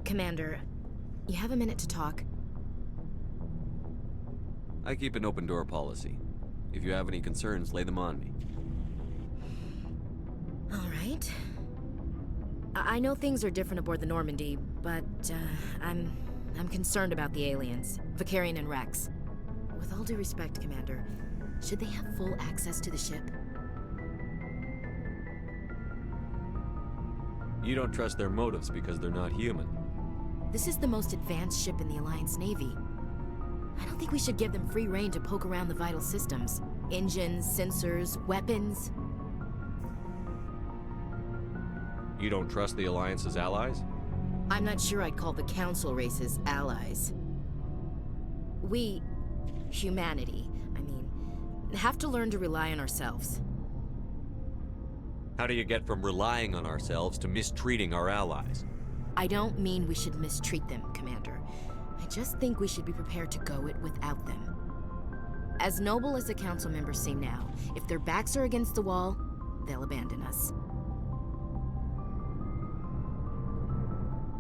Commander, you have a minute to talk? I keep an open door policy. If you have any concerns, lay them on me. All right. I know things are different aboard the Normandy, but I'm concerned about the aliens, Vicarian and Rex. With all due respect, Commander, should they have full access to the ship? You don't trust their motives because they're not human. This is the most advanced ship in the Alliance Navy. I don't think we should give them free rein to poke around the vital systems. Engines, sensors, weapons. You don't trust the Alliance's allies? I'm not sure I'd call the Council races allies. We, humanity, have to learn to rely on ourselves. How do you get from relying on ourselves to mistreating our allies? I don't mean we should mistreat them, Commander. I just think we should be prepared to go it without them. As noble as the Council members seem now, if their backs are against the wall, they'll abandon us.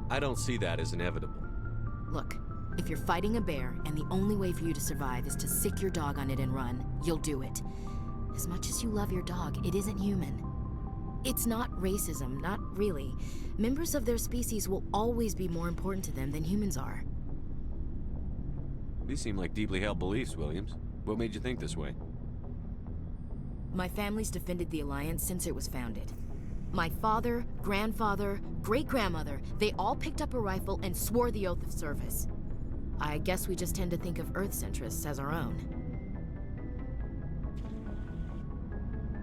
I don't see that as inevitable. Look, if you're fighting a bear and the only way for you to survive is to sick your dog on it and run, you'll do it. As much as you love your dog, it isn't human. It's not racism, not really. Members of their species will always be more important to them than humans are. These seem like deeply held beliefs, Williams. What made you think this way? My family's defended the Alliance since it was founded. My father, grandfather, great-grandmother, they all picked up a rifle and swore the oath of service. I guess we just tend to think of Earth-centrists as our own.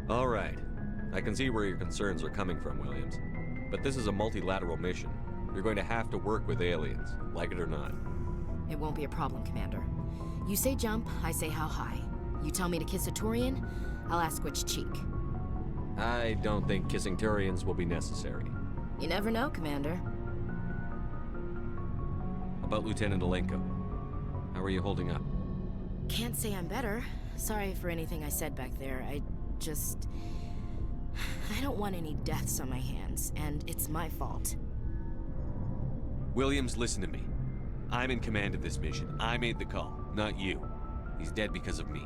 All right. I can see where your concerns are coming from, Williams. But this is a multilateral mission. You're going to have to work with aliens, like it or not. It won't be a problem, Commander. You say jump, I say how high. You tell me to kiss a Turian, I'll ask which cheek. I don't think kissing Turians will be necessary. You never know, Commander. About Lieutenant Alenko. How are you holding up? Can't say I'm better. Sorry for anything I said back there. I don't want any deaths on my hands, and it's my fault. Williams, listen to me. I'm in command of this mission. I made the call, not you. He's dead because of me.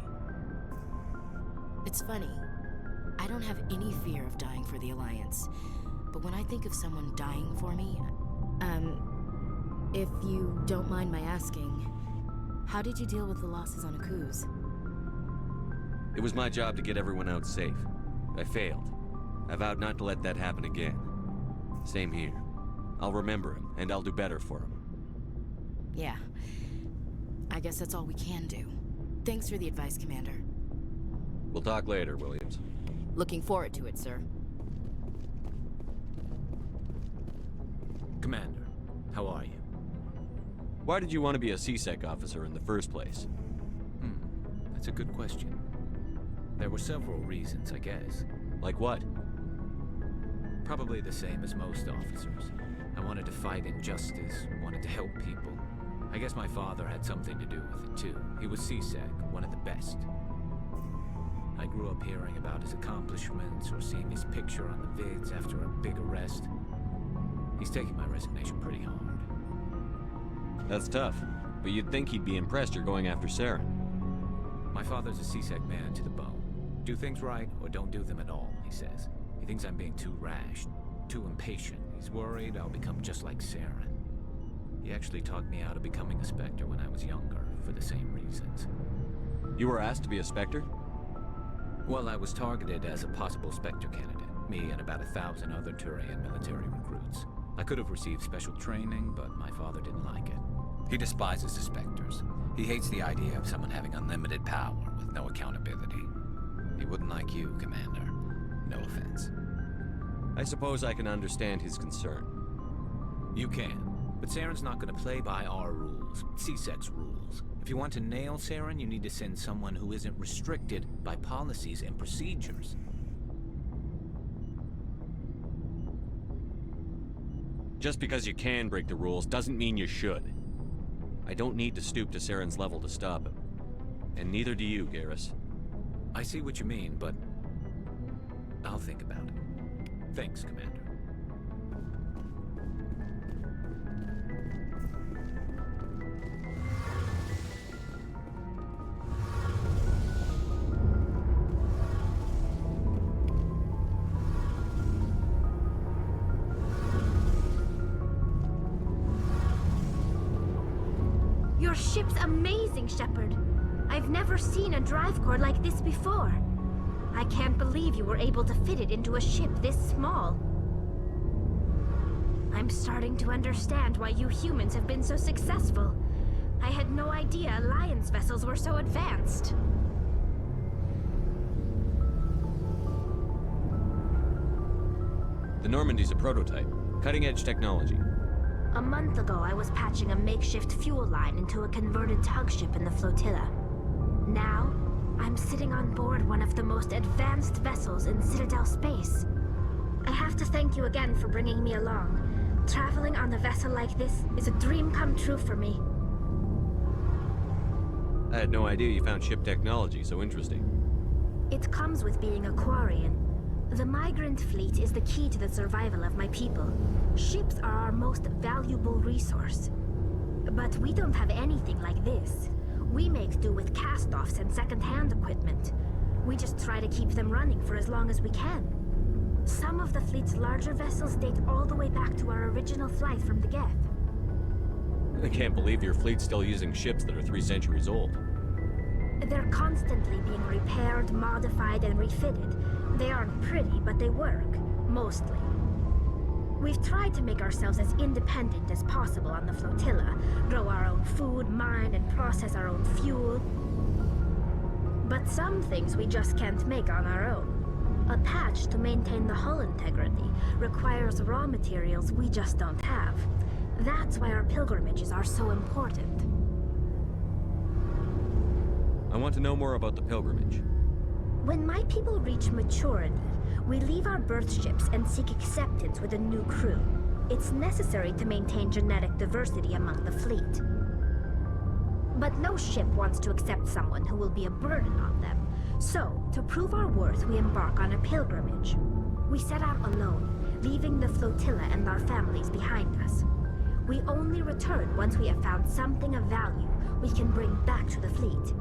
It's funny. I don't have any fear of dying for the Alliance. But when I think of someone dying for me, if you don't mind my asking, how did you deal with the losses on Akuz? It was my job to get everyone out safe. I failed. I vowed not to let that happen again. Same here. I'll remember him, and I'll do better for him. Yeah. I guess that's all we can do. Thanks for the advice, Commander. We'll talk later, Williams. Looking forward to it, sir. Commander, how are you? Why did you want to be a CSEC officer in the first place? That's a good question. There were several reasons, I guess. Like what? Probably the same as most officers. I wanted to fight injustice, wanted to help people. I guess my father had something to do with it too. He was CSEC, one of the best. I grew up hearing about his accomplishments or seeing his picture on the vids after a big arrest. He's taking my resignation pretty hard. That's tough, but you'd think he'd be impressed you're going after Saren. My father's a CSEC man to the bone. Do things right or don't do them at all, he says. He thinks I'm being too rash, too impatient. He's worried I'll become just like Saren. He actually talked me out of becoming a Spectre when I was younger, for the same reasons. You were asked to be a Spectre? Well, I was targeted as a possible Spectre candidate. Me and about 1,000 other Turian military recruits. I could have received special training, but my father didn't like it. He despises the Spectres. He hates the idea of someone having unlimited power with no accountability. He wouldn't like you, Commander. No offense. I suppose I can understand his concern. You can, but Saren's not going to play by our rules, CSEC's rules. If you want to nail Saren, you need to send someone who isn't restricted by policies and procedures. Just because you can break the rules doesn't mean you should. I don't need to stoop to Saren's level to stop him. And neither do you, Garrus. I see what you mean, but I'll think about it. Thanks, Commander. Your ship's amazing, Shepard. I've never seen a drive core like this before. I can't believe you were able to fit it into a ship this small. I'm starting to understand why you humans have been so successful. I had no idea Alliance vessels were so advanced. The Normandy's a prototype. Cutting-edge technology. A month ago, I was patching a makeshift fuel line into a converted tug ship in the flotilla. Now, I'm sitting on board one of the most advanced vessels in Citadel space. I have to thank you again for bringing me along. Traveling on a vessel like this is a dream come true for me. I had no idea you found ship technology so interesting. It comes with being a Quarian. The migrant fleet is the key to the survival of my people. Ships are our most valuable resource. But we don't have anything like this. We make do with cast-offs and second-hand equipment. We just try to keep them running for as long as we can. Some of the fleet's larger vessels date all the way back to our original flight from the Geth. I can't believe your fleet's still using ships that are 3 centuries old. They're constantly being repaired, modified, and refitted. They aren't pretty, but they work. Mostly. We've tried to make ourselves as independent as possible on the flotilla, grow our own food, mine, and process our own fuel. But some things we just can't make on our own. A patch to maintain the hull integrity requires raw materials we just don't have. That's why our pilgrimages are so important. I want to know more about the pilgrimage. When my people reach maturity, we leave our birth ships and seek acceptance with a new crew. It's necessary to maintain genetic diversity among the fleet. But no ship wants to accept someone who will be a burden on them. So, to prove our worth, we embark on a pilgrimage. We set out alone, leaving the flotilla and our families behind us. We only return once we have found something of value we can bring back to the fleet.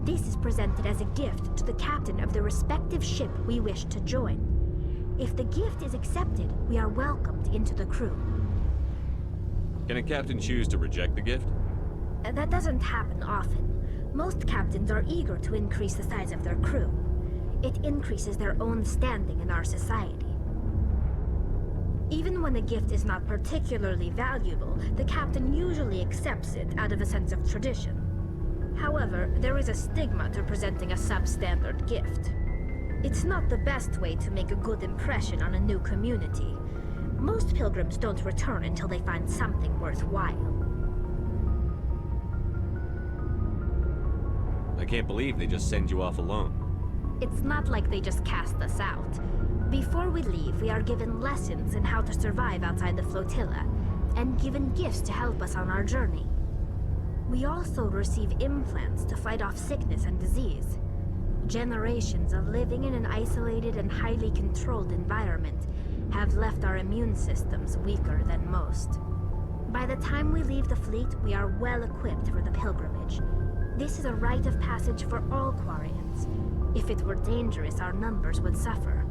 This is presented as a gift to the captain of the respective ship we wish to join. If the gift is accepted, we are welcomed into the crew. Can a captain choose to reject the gift? That doesn't happen often. Most captains are eager to increase the size of their crew. It increases their own standing in our society. Even when the gift is not particularly valuable, the captain usually accepts it out of a sense of tradition. However, there is a stigma to presenting a substandard gift. It's not the best way to make a good impression on a new community. Most pilgrims don't return until they find something worthwhile. I can't believe they just send you off alone. It's not like they just cast us out. Before we leave, we are given lessons in how to survive outside the flotilla, and given gifts to help us on our journey. We also receive implants to fight off sickness and disease. Generations of living in an isolated and highly controlled environment have left our immune systems weaker than most. By the time we leave the fleet, we are well equipped for the pilgrimage. This is a rite of passage for all Quarians. If it were dangerous, our numbers would suffer.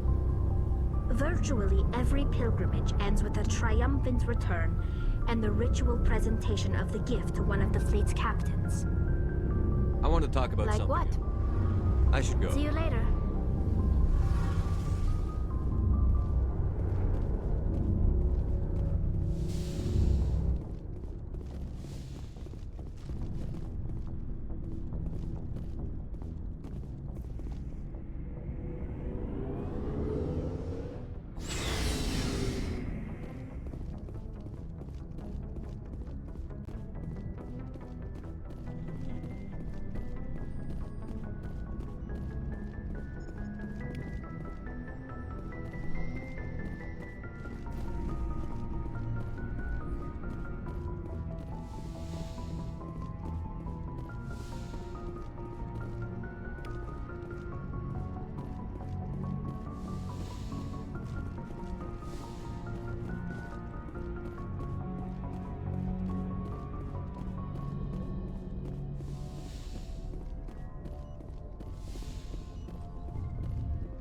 Virtually every pilgrimage ends with a triumphant return and the ritual presentation of the gift to one of the fleet's captains. I want to talk about like something. Like what? I should go. See you later.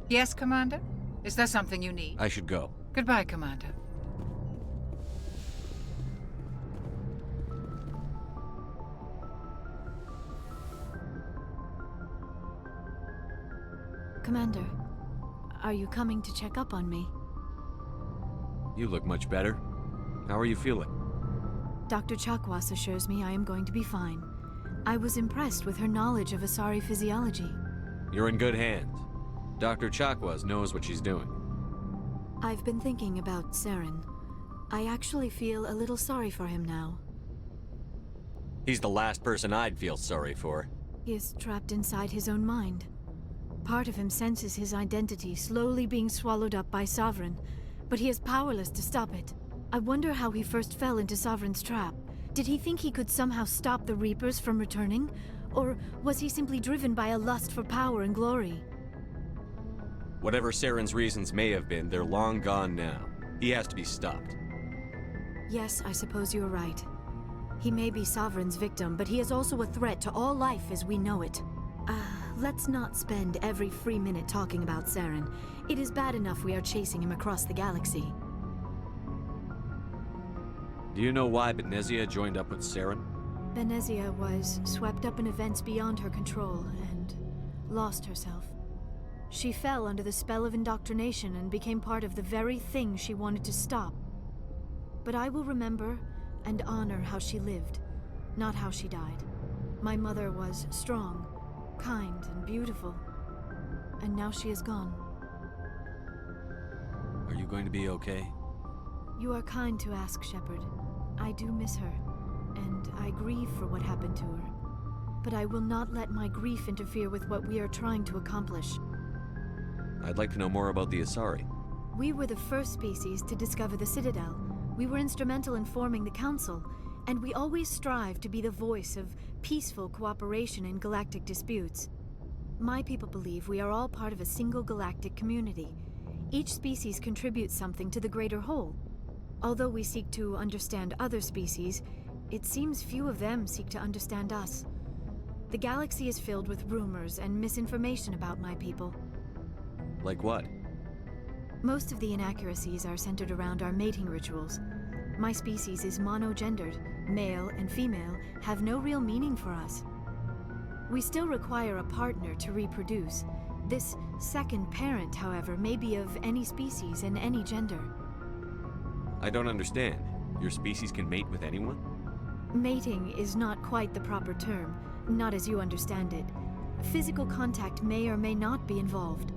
Yes, Commander? Is there something you need? I should go. Goodbye, Commander. Commander, are you coming to check up on me? You look much better. How are you feeling? Dr. Chakwas assures me I am going to be fine. I was impressed with her knowledge of Asari physiology. You're in good hands. Dr. Chakwas knows what she's doing. I've been thinking about Saren. I actually feel a little sorry for him now. He's the last person I'd feel sorry for. He is trapped inside his own mind. Part of him senses his identity slowly being swallowed up by Sovereign, but he is powerless to stop it. I wonder how he first fell into Sovereign's trap. Did he think he could somehow stop the Reapers from returning? Or was he simply driven by a lust for power and glory? Whatever Saren's reasons may have been, they're long gone now. He has to be stopped. Yes, I suppose you're right. He may be Sovereign's victim, but he is also a threat to all life as we know it. Let's not spend every free minute talking about Saren. It is bad enough we are chasing him across the galaxy. Do you know why Benezia joined up with Saren? Benezia was swept up in events beyond her control and lost herself. She fell under the spell of indoctrination and became part of the very thing she wanted to stop. But I will remember and honor how she lived, not how she died. My mother was strong, kind, and beautiful, and now she is gone. Are you going to be okay? You are kind to ask, Shepard. I do miss her, and I grieve for what happened to her. But I will not let my grief interfere with what we are trying to accomplish. I'd like to know more about the Asari. We were the first species to discover the Citadel. We were instrumental in forming the Council, and we always strive to be the voice of peaceful cooperation in galactic disputes. My people believe we are all part of a single galactic community. Each species contributes something to the greater whole. Although we seek to understand other species, it seems few of them seek to understand us. The galaxy is filled with rumors and misinformation about my people. Like what? Most of the inaccuracies are centered around our mating rituals. My species is monogendered. Male and female have no real meaning for us. We still require a partner to reproduce. This second parent, however, may be of any species and any gender. I don't understand. Your species can mate with anyone? Mating is not quite the proper term, not as you understand it. Physical contact may or may not be involved,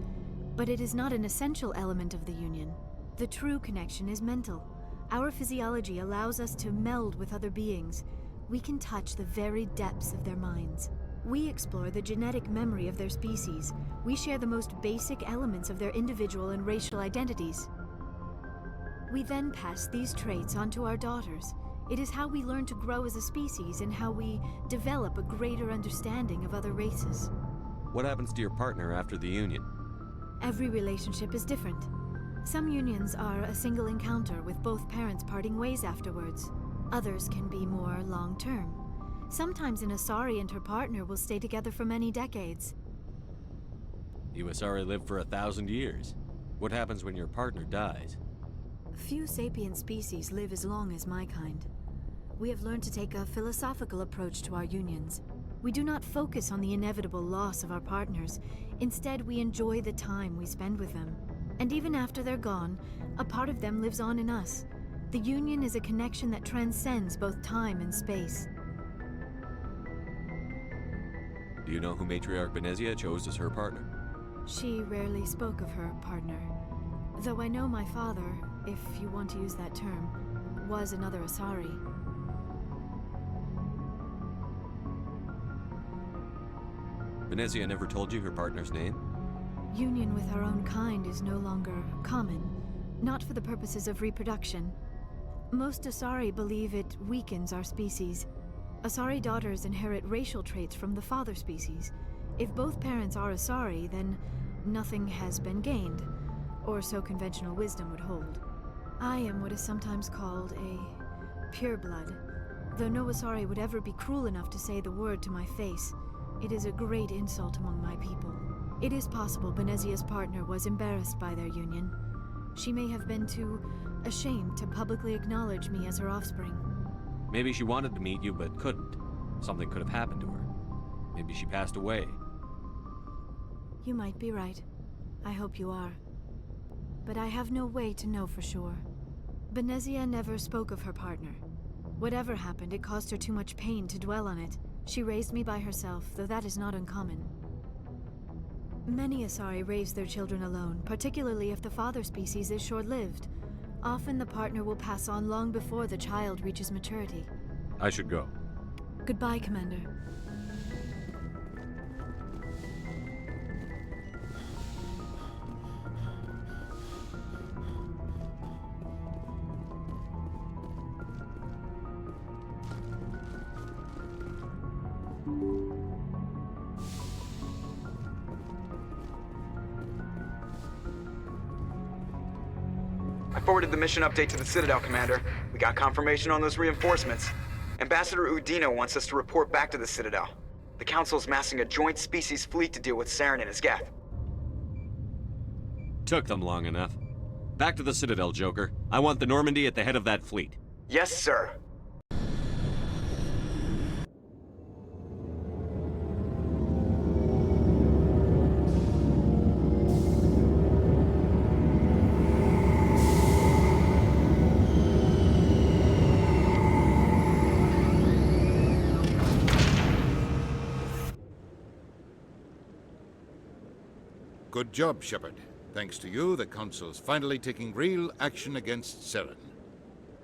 but it is not an essential element of the union. The true connection is mental. Our physiology allows us to meld with other beings. We can touch the very depths of their minds. We explore the genetic memory of their species. We share the most basic elements of their individual and racial identities. We then pass these traits on to our daughters. It is how we learn to grow as a species and how we develop a greater understanding of other races. What happens to your partner after the union? Every relationship is different. Some unions are a single encounter with both parents parting ways afterwards. Others can be more long-term. Sometimes an Asari and her partner will stay together for many decades. You Asari live for 1,000 years. What happens when your partner dies? Few sapient species live as long as my kind. We have learned to take a philosophical approach to our unions. We do not focus on the inevitable loss of our partners. Instead, we enjoy the time we spend with them. And even after they're gone, a part of them lives on in us. The union is a connection that transcends both time and space. Do you know who Matriarch Benezia chose as her partner? She rarely spoke of her partner. Though I know my father, if you want to use that term, was another Asari. Benezia never told you her partner's name? Union with our own kind is no longer common, not for the purposes of reproduction. Most Asari believe it weakens our species. Asari daughters inherit racial traits from the father species. If both parents are Asari, then nothing has been gained, or so conventional wisdom would hold. I am what is sometimes called a pureblood, though no Asari would ever be cruel enough to say the word to my face. It is a great insult among my people. It is possible Benezia's partner was embarrassed by their union. She may have been too ashamed to publicly acknowledge me as her offspring. Maybe she wanted to meet you, but couldn't. Something could have happened to her. Maybe she passed away. You might be right. I hope you are. But I have no way to know for sure. Benezia never spoke of her partner. Whatever happened, it caused her too much pain to dwell on it. She raised me by herself, though that is not uncommon. Many Asari raise their children alone, particularly if the father species is short-lived. Often the partner will pass on long before the child reaches maturity. I should go. Goodbye, Commander. I forwarded the mission update to the Citadel, Commander. We got confirmation on those reinforcements. Ambassador Udino wants us to report back to the Citadel. The Council's massing a joint species fleet to deal with Saren and his Geth. Took them long enough. Back to the Citadel, Joker. I want the Normandy at the head of that fleet. Yes, sir. Good job, Shepard. Thanks to you, the Council's finally taking real action against Saren.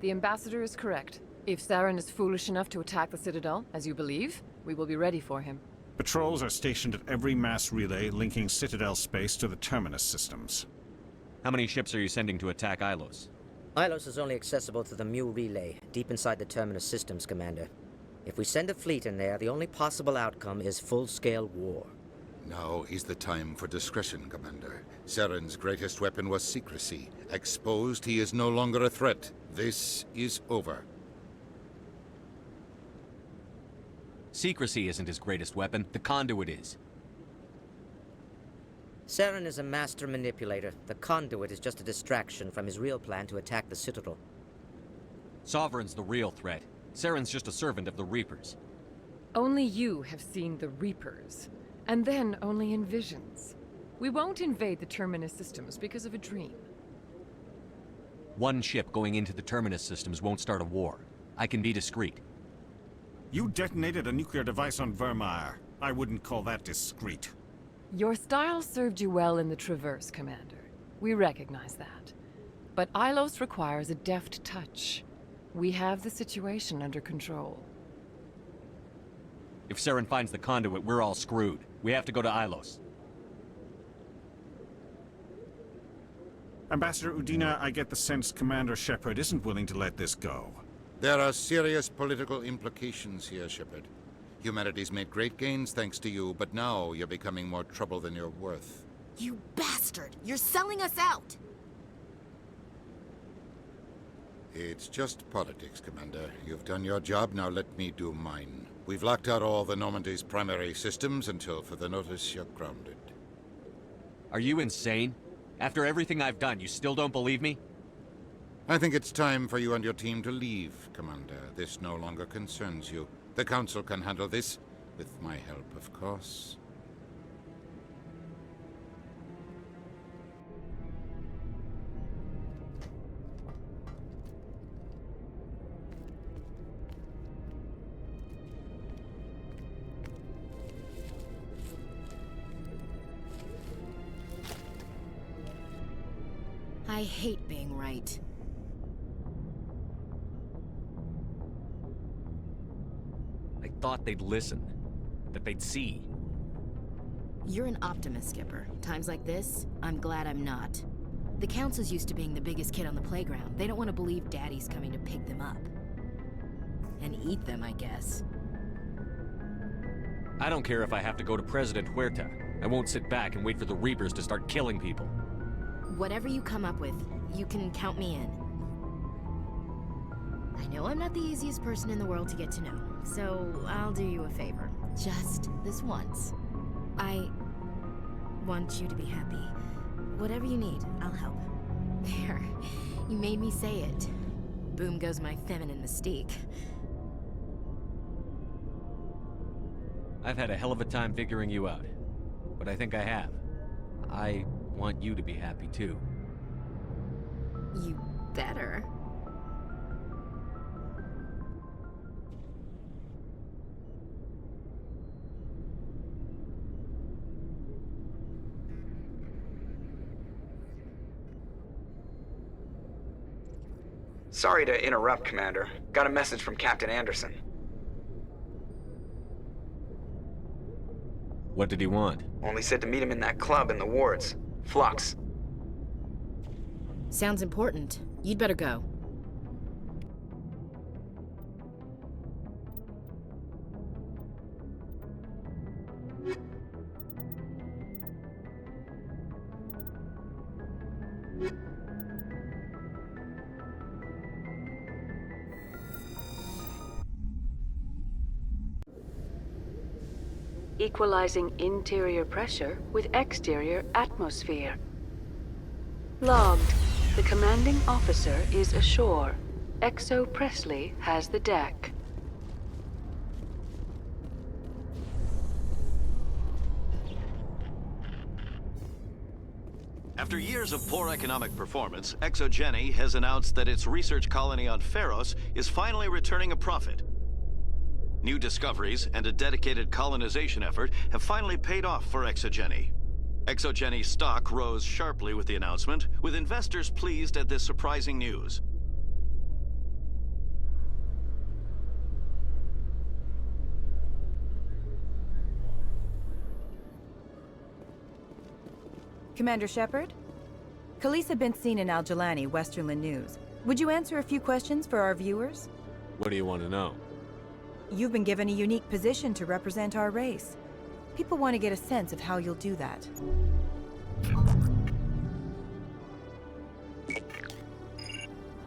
The Ambassador is correct. If Saren is foolish enough to attack the Citadel, as you believe, we will be ready for him. Patrols are stationed at every mass relay linking Citadel space to the Terminus systems. How many ships are you sending to attack Ilos? Ilos is only accessible to the Mu relay, deep inside the Terminus systems, Commander. If we send a fleet in there, the only possible outcome is full-scale war. Now is the time for discretion, Commander. Saren's greatest weapon was secrecy. Exposed, he is no longer a threat. This is over. Secrecy isn't his greatest weapon. The conduit is. Saren is a master manipulator. The conduit is just a distraction from his real plan to attack the Citadel. Sovereign's the real threat. Saren's just a servant of the Reapers. Only you have seen the Reapers. And then only in visions. We won't invade the Terminus systems because of a dream. One ship going into the Terminus systems won't start a war. I can be discreet. You detonated a nuclear device on Virmire. I wouldn't call that discreet. Your style served you well in the Traverse, Commander. We recognize that. But Ilos requires a deft touch. We have the situation under control. If Saren finds the conduit, we're all screwed. We have to go to Ilos. Ambassador Udina, I get the sense Commander Shepard isn't willing to let this go. There are serious political implications here, Shepard. Humanity's made great gains thanks to you, but now you're becoming more trouble than you're worth. You bastard! You're selling us out! It's just politics, Commander. You've done your job, now let me do mine. We've locked out all the Normandy's primary systems until further notice you're grounded. Are you insane? After everything I've done, you still don't believe me? I think it's time for you and your team to leave, Commander. This no longer concerns you. The Council can handle this, with my help, of course. I hate being right. I thought they'd listen. That they'd see. You're an optimist, Skipper. Times like this, I'm glad I'm not. The Council's used to being the biggest kid on the playground. They don't want to believe Daddy's coming to pick them up. And eat them, I guess. I don't care if I have to go to President Huerta. I won't sit back and wait for the Reapers to start killing people. Whatever you come up with, you can count me in. I know I'm not the easiest person in the world to get to know, so I'll do you a favor. Just this once. want you to be happy. Whatever you need, I'll help. There. You made me say it. Boom goes my feminine mystique. I've had a hell of a time figuring you out. But I think I have. I want you to be happy too. You better. Sorry to interrupt, Commander. Got a message from Captain Anderson. What did he want? Only said to meet him in that club in the wards. Flux. Sounds important. You'd better go. Equalizing interior pressure with exterior atmosphere. Logged. The commanding officer is ashore. Exo Presley has the deck. After years of poor economic performance, ExoGeni has announced that its research colony on Pharos is finally returning a profit. New discoveries and a dedicated colonization effort have finally paid off for ExoGeni. ExoGeni stock rose sharply with the announcement, with investors pleased at this surprising news. Commander Shepard? Khaleesa bint seen in Al-Jalani, Westerland News. Would you answer a few questions for our viewers? What do you want to know? You've been given a unique position to represent our race. People want to get a sense of how you'll do that.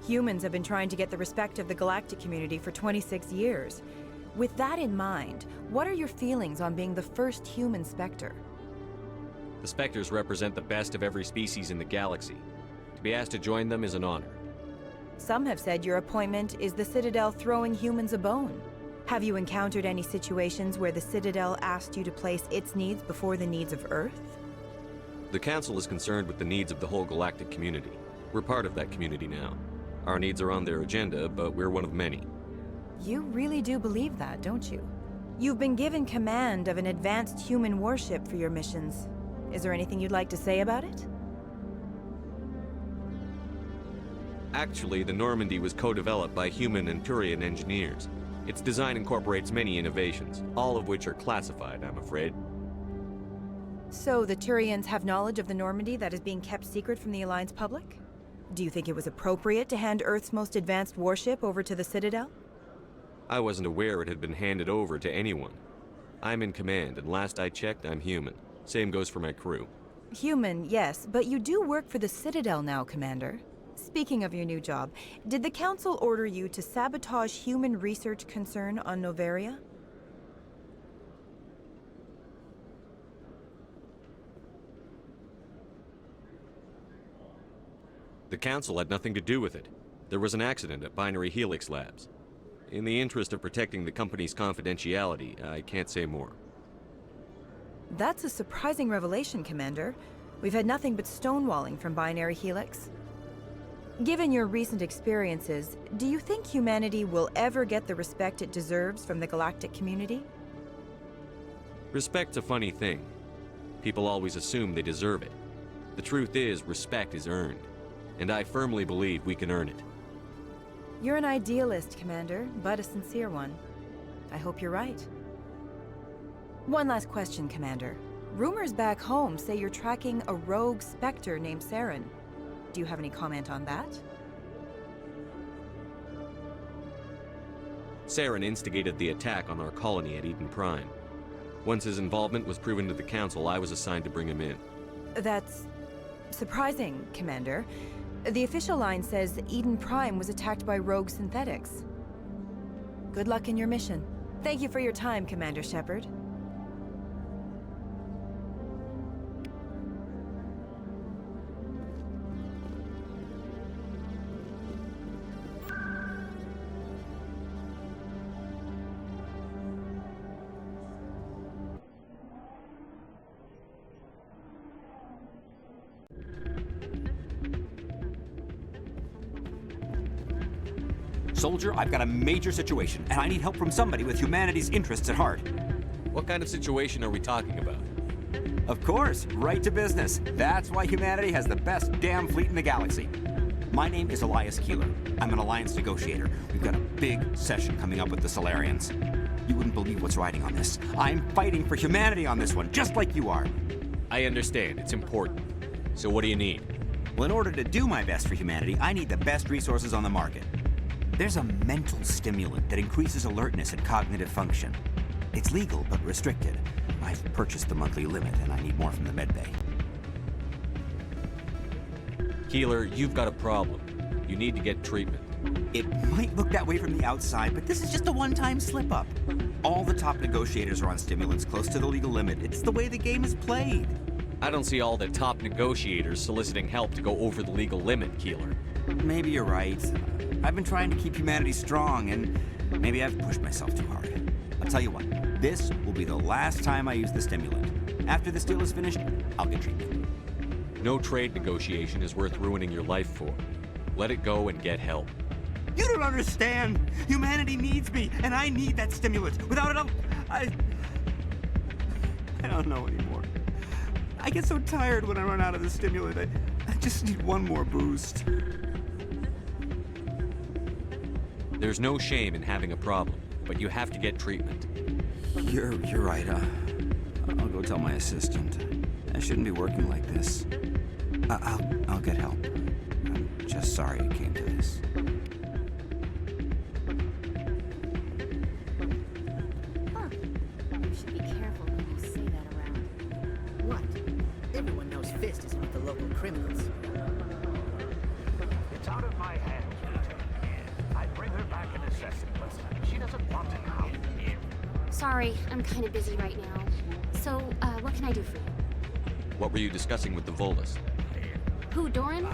Humans have been trying to get the respect of the galactic community for 26 years. With that in mind, what are your feelings on being the first human Spectre? The Spectres represent the best of every species in the galaxy. To be asked to join them is an honor. Some have said your appointment is the Citadel throwing humans a bone. Have you encountered any situations where the Citadel asked you to place its needs before the needs of Earth? The Council is concerned with the needs of the whole galactic community. We're part of that community now. Our needs are on their agenda, but we're one of many. You really do believe that, don't you? You've been given command of an advanced human warship for your missions. Is there anything you'd like to say about it? Actually, the Normandy was co-developed by human and Turian engineers. Its design incorporates many innovations, all of which are classified, I'm afraid. So the Turians have knowledge of the Normandy that is being kept secret from the Alliance public? Do you think it was appropriate to hand Earth's most advanced warship over to the Citadel? I wasn't aware it had been handed over to anyone. I'm in command, and last I checked, I'm human. Same goes for my crew. Human, yes, but you do work for the Citadel now, Commander. Speaking of your new job, did the Council order you to sabotage human research concern on Noveria? The Council had nothing to do with it. There was an accident at Binary Helix Labs. In the interest of protecting the company's confidentiality, I can't say more. That's a surprising revelation, Commander. We've had nothing but stonewalling from Binary Helix. Given your recent experiences, do you think humanity will ever get the respect it deserves from the galactic community? Respect's a funny thing. People always assume they deserve it. The truth is, respect is earned. And I firmly believe we can earn it. You're an idealist, Commander, but a sincere one. I hope you're right. One last question, Commander. Rumors back home say you're tracking a rogue Spectre named Saren. Do you have any comment on that? Saren instigated the attack on our colony at Eden Prime. Once his involvement was proven to the Council, I was assigned to bring him in. That's surprising, Commander. The official line says Eden Prime was attacked by rogue synthetics. Good luck in your mission. Thank you for your time, Commander Shepard. Soldier, I've got a major situation, and I need help from somebody with humanity's interests at heart. What kind of situation are we talking about? Of course, right to business. That's why humanity has the best damn fleet in the galaxy. My name is Elias Keeler. I'm an alliance negotiator. We've got a big session coming up with the Salarians. You wouldn't believe what's riding on this. I'm fighting for humanity on this one, just like you are. I understand. It's important. So what do you need? Well, in order to do my best for humanity, I need the best resources on the market. There's a mental stimulant that increases alertness and cognitive function. It's legal, but restricted. I've purchased the monthly limit, and I need more from the medbay. Keeler, you've got a problem. You need to get treatment. It might look that way from the outside, but this is just a one-time slip-up. All the top negotiators are on stimulants close to the legal limit. It's the way the game is played. I don't see all the top negotiators soliciting help to go over the legal limit, Keeler. Maybe you're right. I've been trying to keep humanity strong, and maybe I've pushed myself too hard. I'll tell you what, this will be the last time I use the stimulant. After this deal is finished, I'll get treatment. No trade negotiation is worth ruining your life for. Let it go and get help. You don't understand! Humanity needs me, and I need that stimulant. Without it, I don't know anymore. I get so tired when I run out of the stimulant. I just need one more boost. There's no shame in having a problem, but you have to get treatment. You're right. I'll go tell my assistant. I shouldn't be working like this. I'll get help. I'm just sorry it came to this. You should be careful when you say that around. What? Everyone knows Fist is with the local criminals. It's out of my hands, Lieutenant. I'd bring her back in a second, but she doesn't want to now. Sorry, I'm kind of busy right now. So, what can I do for you? What were you discussing with the Volus? Who, Doran?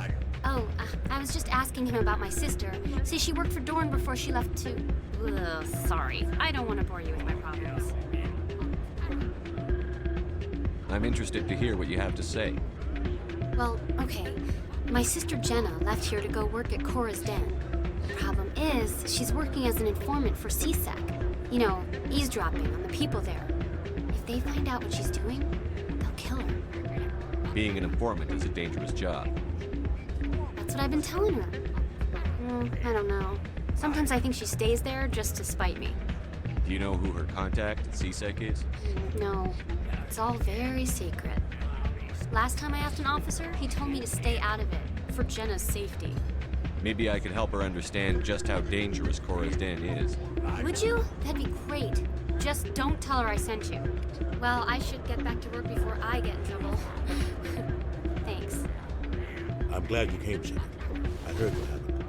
Oh, I was just asking him about my sister. See, she worked for Doran before she left to... Ugh, sorry. I don't want to bore you with my problems. I'm interested to hear what you have to say. Well, okay. My sister Jenna left here to go work at Cora's Den. The problem is, she's working as an informant for CSEC. You know, eavesdropping on the people there. If they find out what she's doing, they'll kill her. Being an informant is a dangerous job. That's what I've been telling her. I don't know. Sometimes I think she stays there just to spite me. Do you know who her contact at CSEC is? No. It's all very secret. Last time I asked an officer, he told me to stay out of it, for Jenna's safety. Maybe I could help her understand just how dangerous Cora's Den is. Would you? That'd be great. Just don't tell her I sent you. Well, I should get back to work before I get in trouble. Thanks. I'm glad you came, Shepard. I heard what happened.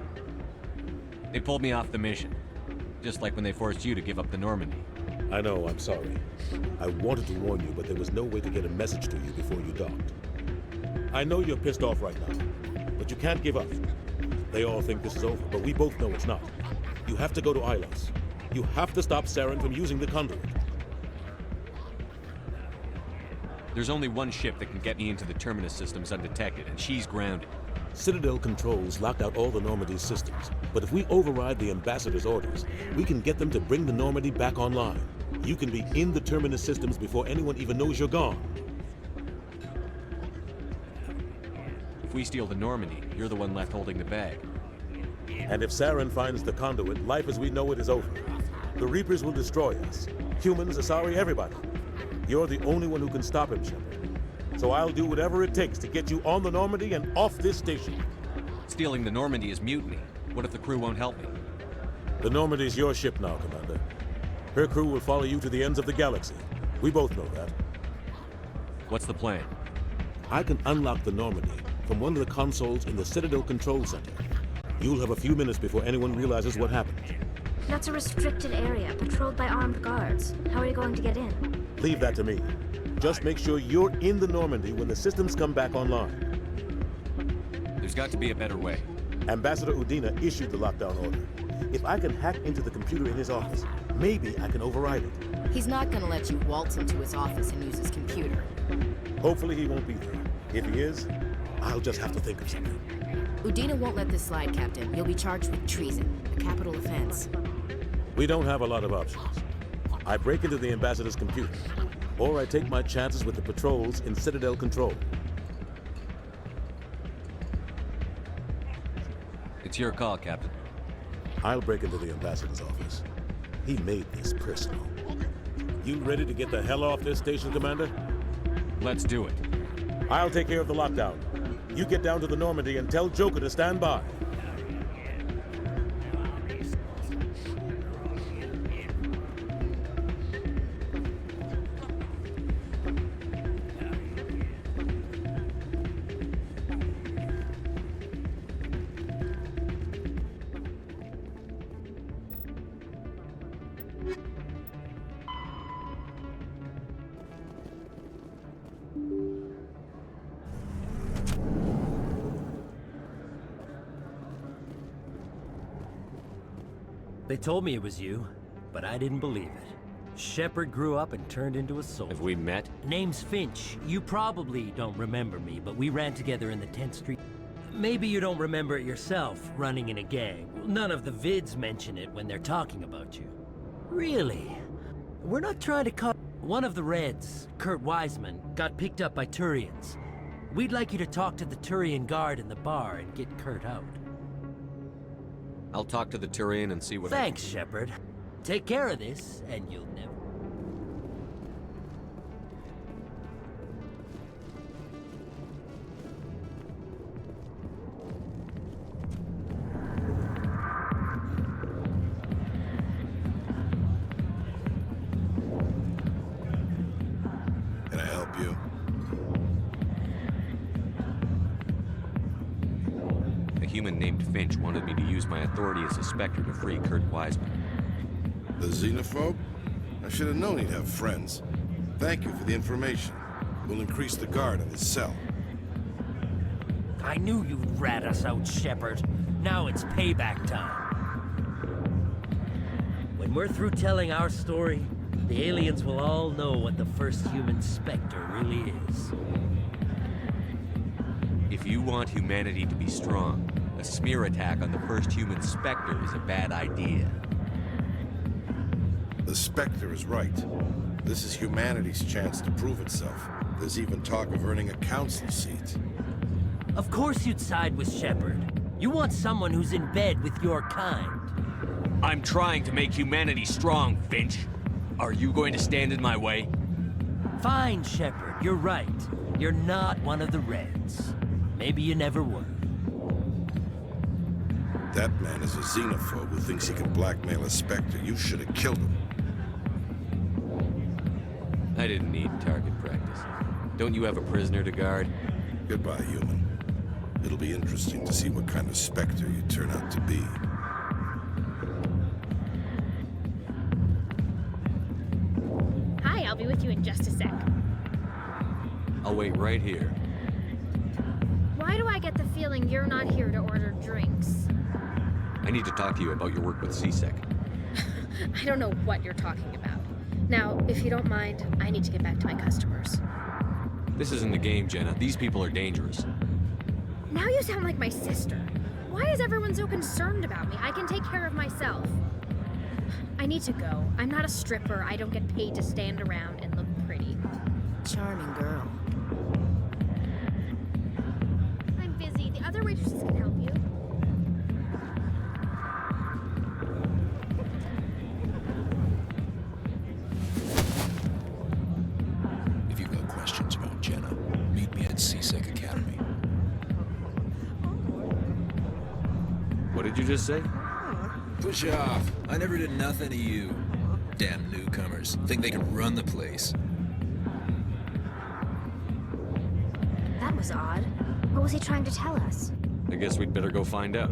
They pulled me off the mission. Just like when they forced you to give up the Normandy. I know, I'm sorry. I wanted to warn you, but there was no way to get a message to you before you docked. I know you're pissed off right now, but you can't give up. They all think this is over, but we both know it's not. You have to go to Ilos. You have to stop Saren from using the conduit. There's only one ship that can get me into the Terminus systems undetected, and she's grounded. Citadel controls locked out all the Normandy's systems, but if we override the Ambassador's orders, we can get them to bring the Normandy back online. You can be in the Terminus systems before anyone even knows you're gone. If we steal the Normandy, you're the one left holding the bag. And if Saren finds the conduit, life as we know it is over. The Reapers will destroy us. Humans, Asari, everybody. You're the only one who can stop him, Shepard. So I'll do whatever it takes to get you on the Normandy and off this station. Stealing the Normandy is mutiny. What if the crew won't help me? The Normandy's your ship now, Commander. Her crew will follow you to the ends of the galaxy. We both know that. What's the plan? I can unlock the Normandy from one of the consoles in the Citadel Control Center. You'll have a few minutes before anyone realizes what happened. That's a restricted area, patrolled by armed guards. How are you going to get in? Leave that to me. Just make sure you're in the Normandy when the systems come back online. There's got to be a better way. Ambassador Udina issued the lockdown order. If I can hack into the computer in his office, maybe I can override it. He's not gonna let you waltz into his office and use his computer. Hopefully he won't be there. If he is, I'll just have to think of something. Udina won't let this slide, Captain. You'll be charged with treason, a capital offense. We don't have a lot of options. I break into the ambassador's computer, or I take my chances with the patrols in Citadel control. It's your call, Captain. I'll break into the ambassador's office. He made this personal. You ready to get the hell off this station, Commander? Let's do it. I'll take care of the lockdown. You get down to the Normandy and tell Joker to stand by. They told me it was you, but I didn't believe it. Shepard grew up and turned into a soldier. Have we met? Name's Finch. You probably don't remember me, but we ran together in the 10th Street. Maybe you don't remember it yourself, running in a gang. None of the vids mention it when they're talking about you. Really? We're not trying to cut... One of the Reds, Kurt Wiseman, got picked up by Turians. We'd like you to talk to the Turian guard in the bar and get Kurt out. I'll talk to the Turian and see what Thanks, Shepard. Take care of this, and you'll never... Can I help you? A human named Finch wanted me to use my authority as a Spectre to free Kurt Wiseman. The xenophobe? I should have known he'd have friends. Thank you for the information. We'll increase the guard in his cell. I knew you'd rat us out, Shepard. Now it's payback time. When we're through telling our story, the aliens will all know what the first human Spectre really is. If you want humanity to be strong, a smear attack on the first human Spectre is a bad idea. The Spectre is right. This is humanity's chance to prove itself. There's even talk of earning a council seat. Of course you'd side with Shepard. You want someone who's in bed with your kind. I'm trying to make humanity strong, Finch. Are you going to stand in my way? Fine, Shepard, you're right. You're not one of the Reds. Maybe you never were. That man is a xenophobe who thinks he can blackmail a Spectre. You should have killed him. I didn't need target practice. Don't you have a prisoner to guard? Goodbye, human. It'll be interesting to see what kind of Spectre you turn out to be. Hi, I'll be with you in just a sec. I'll wait right here. Why do I get the feeling you're not here to order drinks? I need to talk to you about your work with CSEC. I don't know what you're talking about. Now, if you don't mind, I need to get back to my customers. This isn't a game, Jenna. These people are dangerous. Now you sound like my sister. Why is everyone so concerned about me? I can take care of myself. I need to go. I'm not a stripper. I don't get paid to stand around and look pretty. Charming girl. I'm busy. The other waitresses can help you. If you've got questions about Jenna, meet me at CSEC Academy. What did you just say? Push off. I never did nothing to you. Damn newcomers. Think they can run the place. That was odd. What was he trying to tell us? I guess we'd better go find out.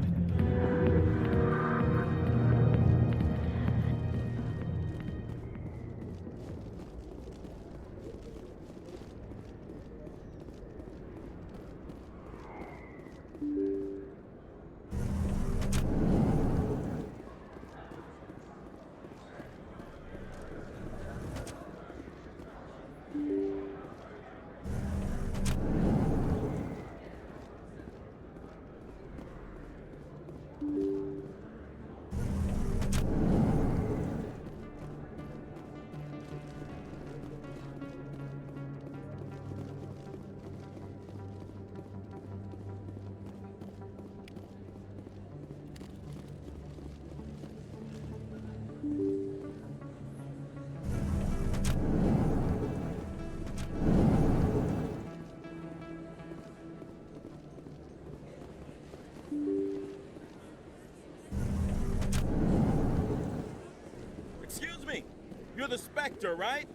You're the Spectre, right?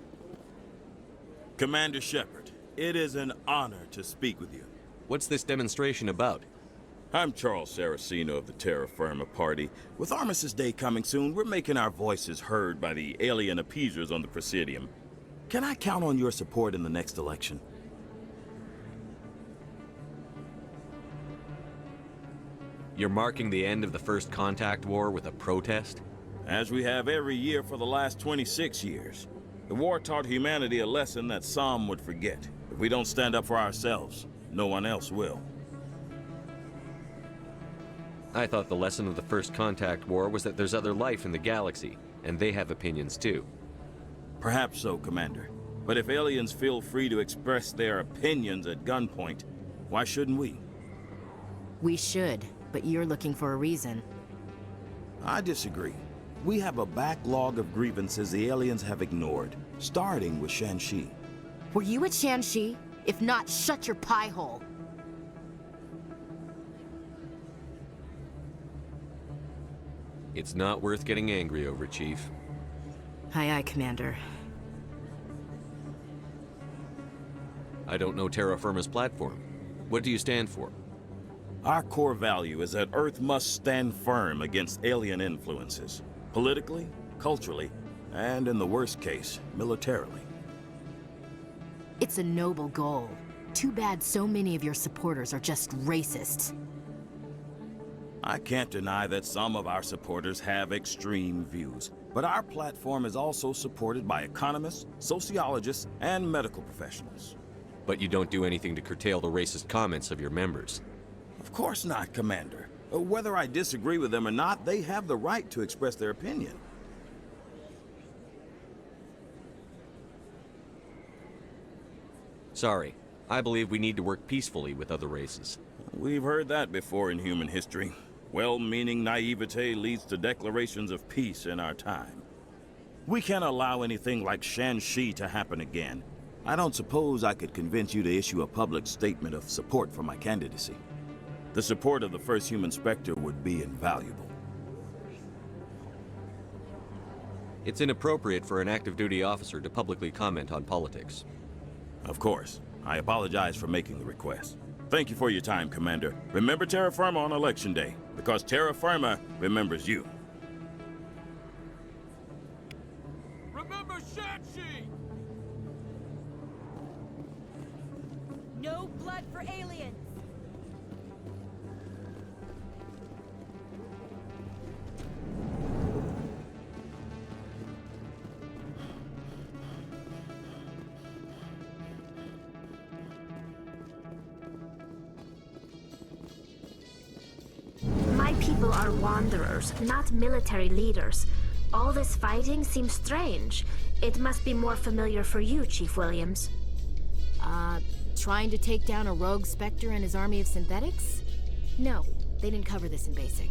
Commander Shepard, it is an honor to speak with you. What's this demonstration about? I'm Charles Saraceno of the Terra Firma Party. With Armistice Day coming soon, we're making our voices heard by the alien appeasers on the Presidium. Can I count on your support in the next election? You're marking the end of the First Contact War with a protest? As we have every year for the last 26 years. The war taught humanity a lesson that some would forget. If we don't stand up for ourselves, no one else will. I thought the lesson of the First Contact War was that there's other life in the galaxy, and they have opinions too. Perhaps so, Commander. But if aliens feel free to express their opinions at gunpoint, why shouldn't we? We should, but you're looking for a reason. I disagree. We have a backlog of grievances the aliens have ignored, starting with Shanxi. Were you at Shanxi? If not, shut your pie hole. It's not worth getting angry over, Chief. Aye, aye, Commander. I don't know Terra Firma's platform. What do you stand for? Our core value is that Earth must stand firm against alien influences. Politically, culturally, and in the worst case, militarily. It's a noble goal. Too bad so many of your supporters are just racists. I can't deny that some of our supporters have extreme views, but our platform is also supported by economists, sociologists, and medical professionals. But you don't do anything to curtail the racist comments of your members. Of course not, Commander. Whether I disagree with them or not, they have the right to express their opinion. Sorry. I believe we need to work peacefully with other races. We've heard that before in human history. Well-meaning naivete leads to declarations of peace in our time. We can't allow anything like Shanxi to happen again. I don't suppose I could convince you to issue a public statement of support for my candidacy. The support of the first human Spectre would be invaluable. It's inappropriate for an active duty officer to publicly comment on politics. Of course. I apologize for making the request. Thank you for your time, Commander. Remember Terra Firma on Election Day, because Terra Firma remembers you. Remember Shanxi! No blood for aliens! My people are wanderers, not military leaders. All this fighting seems strange. It must be more familiar for you, Chief Williams. Trying to take down a rogue Spectre and his army of synthetics? No, they didn't cover this in basic.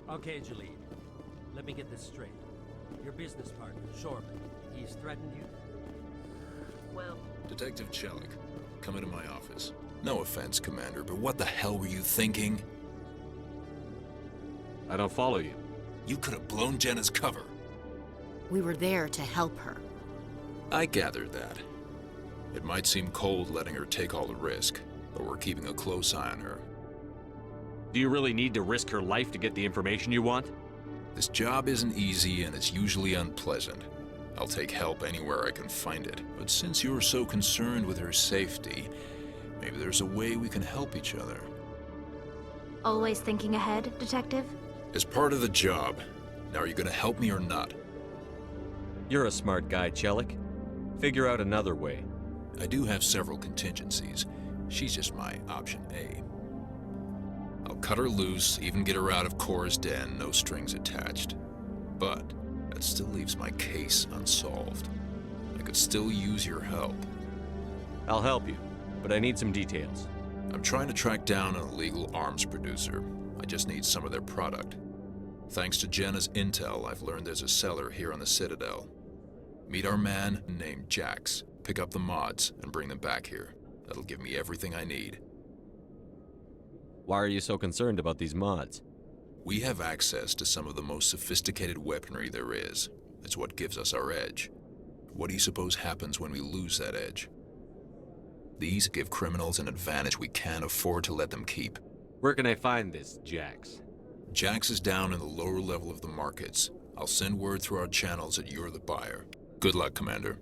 Okay, Jalid. Let me get this straight. Your business partner, Shorman, he's threatened you? Well... Detective Chelik, come into my office. No offense, Commander, but what the hell were you thinking? I don't follow you. You could have blown Jenna's cover. We were there to help her. I gathered that. It might seem cold letting her take all the risk, but we're keeping a close eye on her. Do you really need to risk her life to get the information you want? This job isn't easy and it's usually unpleasant. I'll take help anywhere I can find it. But since you're so concerned with her safety, maybe there's a way we can help each other. Always thinking ahead, Detective? As part of the job. Now are you gonna help me or not? You're a smart guy, Chelik. Figure out another way. I do have several contingencies. She's just my option A. I'll cut her loose, even get her out of Cora's den, no strings attached. But that still leaves my case unsolved. I could still use your help. I'll help you, but I need some details. I'm trying to track down an illegal arms producer. I just need some of their product. Thanks to Jenna's intel, I've learned there's a seller here on the Citadel. Meet our man named Jax. Pick up the mods and bring them back here. That'll give me everything I need. Why are you so concerned about these mods? We have access to some of the most sophisticated weaponry there is. It's what gives us our edge. What do you suppose happens when we lose that edge? These give criminals an advantage we can't afford to let them keep. Where can I find this, Jax? Jax is down in the lower level of the markets. I'll send word through our channels that you're the buyer. Good luck, Commander.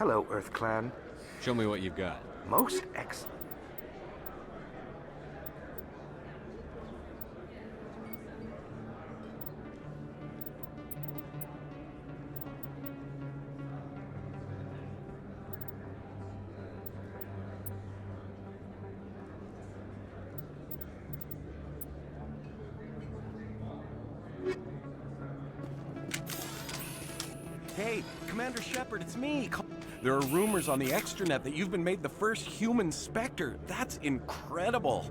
Hello, Earth Clan. Show me what you've got. Most excellent. Hey, Commander Shepard, it's me. There are rumors on the extranet that you've been made the first human Spectre. That's incredible.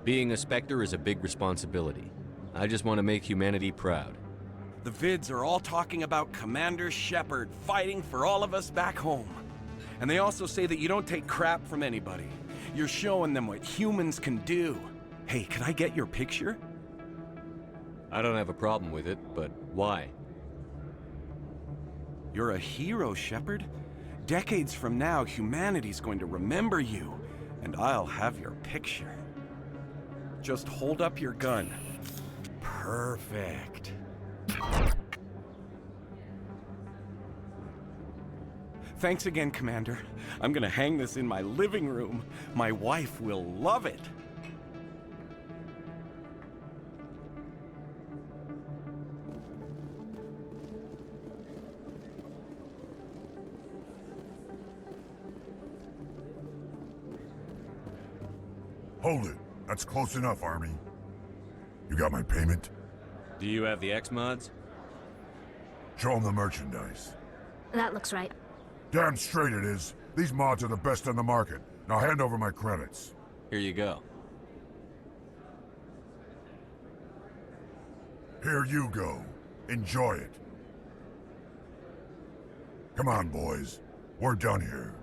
Being a Spectre is a big responsibility. I just want to make humanity proud. The vids are all talking about Commander Shepard fighting for all of us back home. And they also say that you don't take crap from anybody. You're showing them what humans can do. Hey, can I get your picture? I don't have a problem with it, but why? You're a hero, Shepard. Decades from now, humanity's going to remember you, and I'll have your picture. Just hold up your gun. Perfect. Thanks again, Commander. I'm gonna hang this in my living room. My wife will love it. Hold it. That's close enough, Army. You got my payment? Do you have the X-Mods? Show them the merchandise. That looks right. Damn straight it is. These mods are the best on the market. Now hand over my credits. Here you go. Here you go. Enjoy it. Come on, boys. We're done here.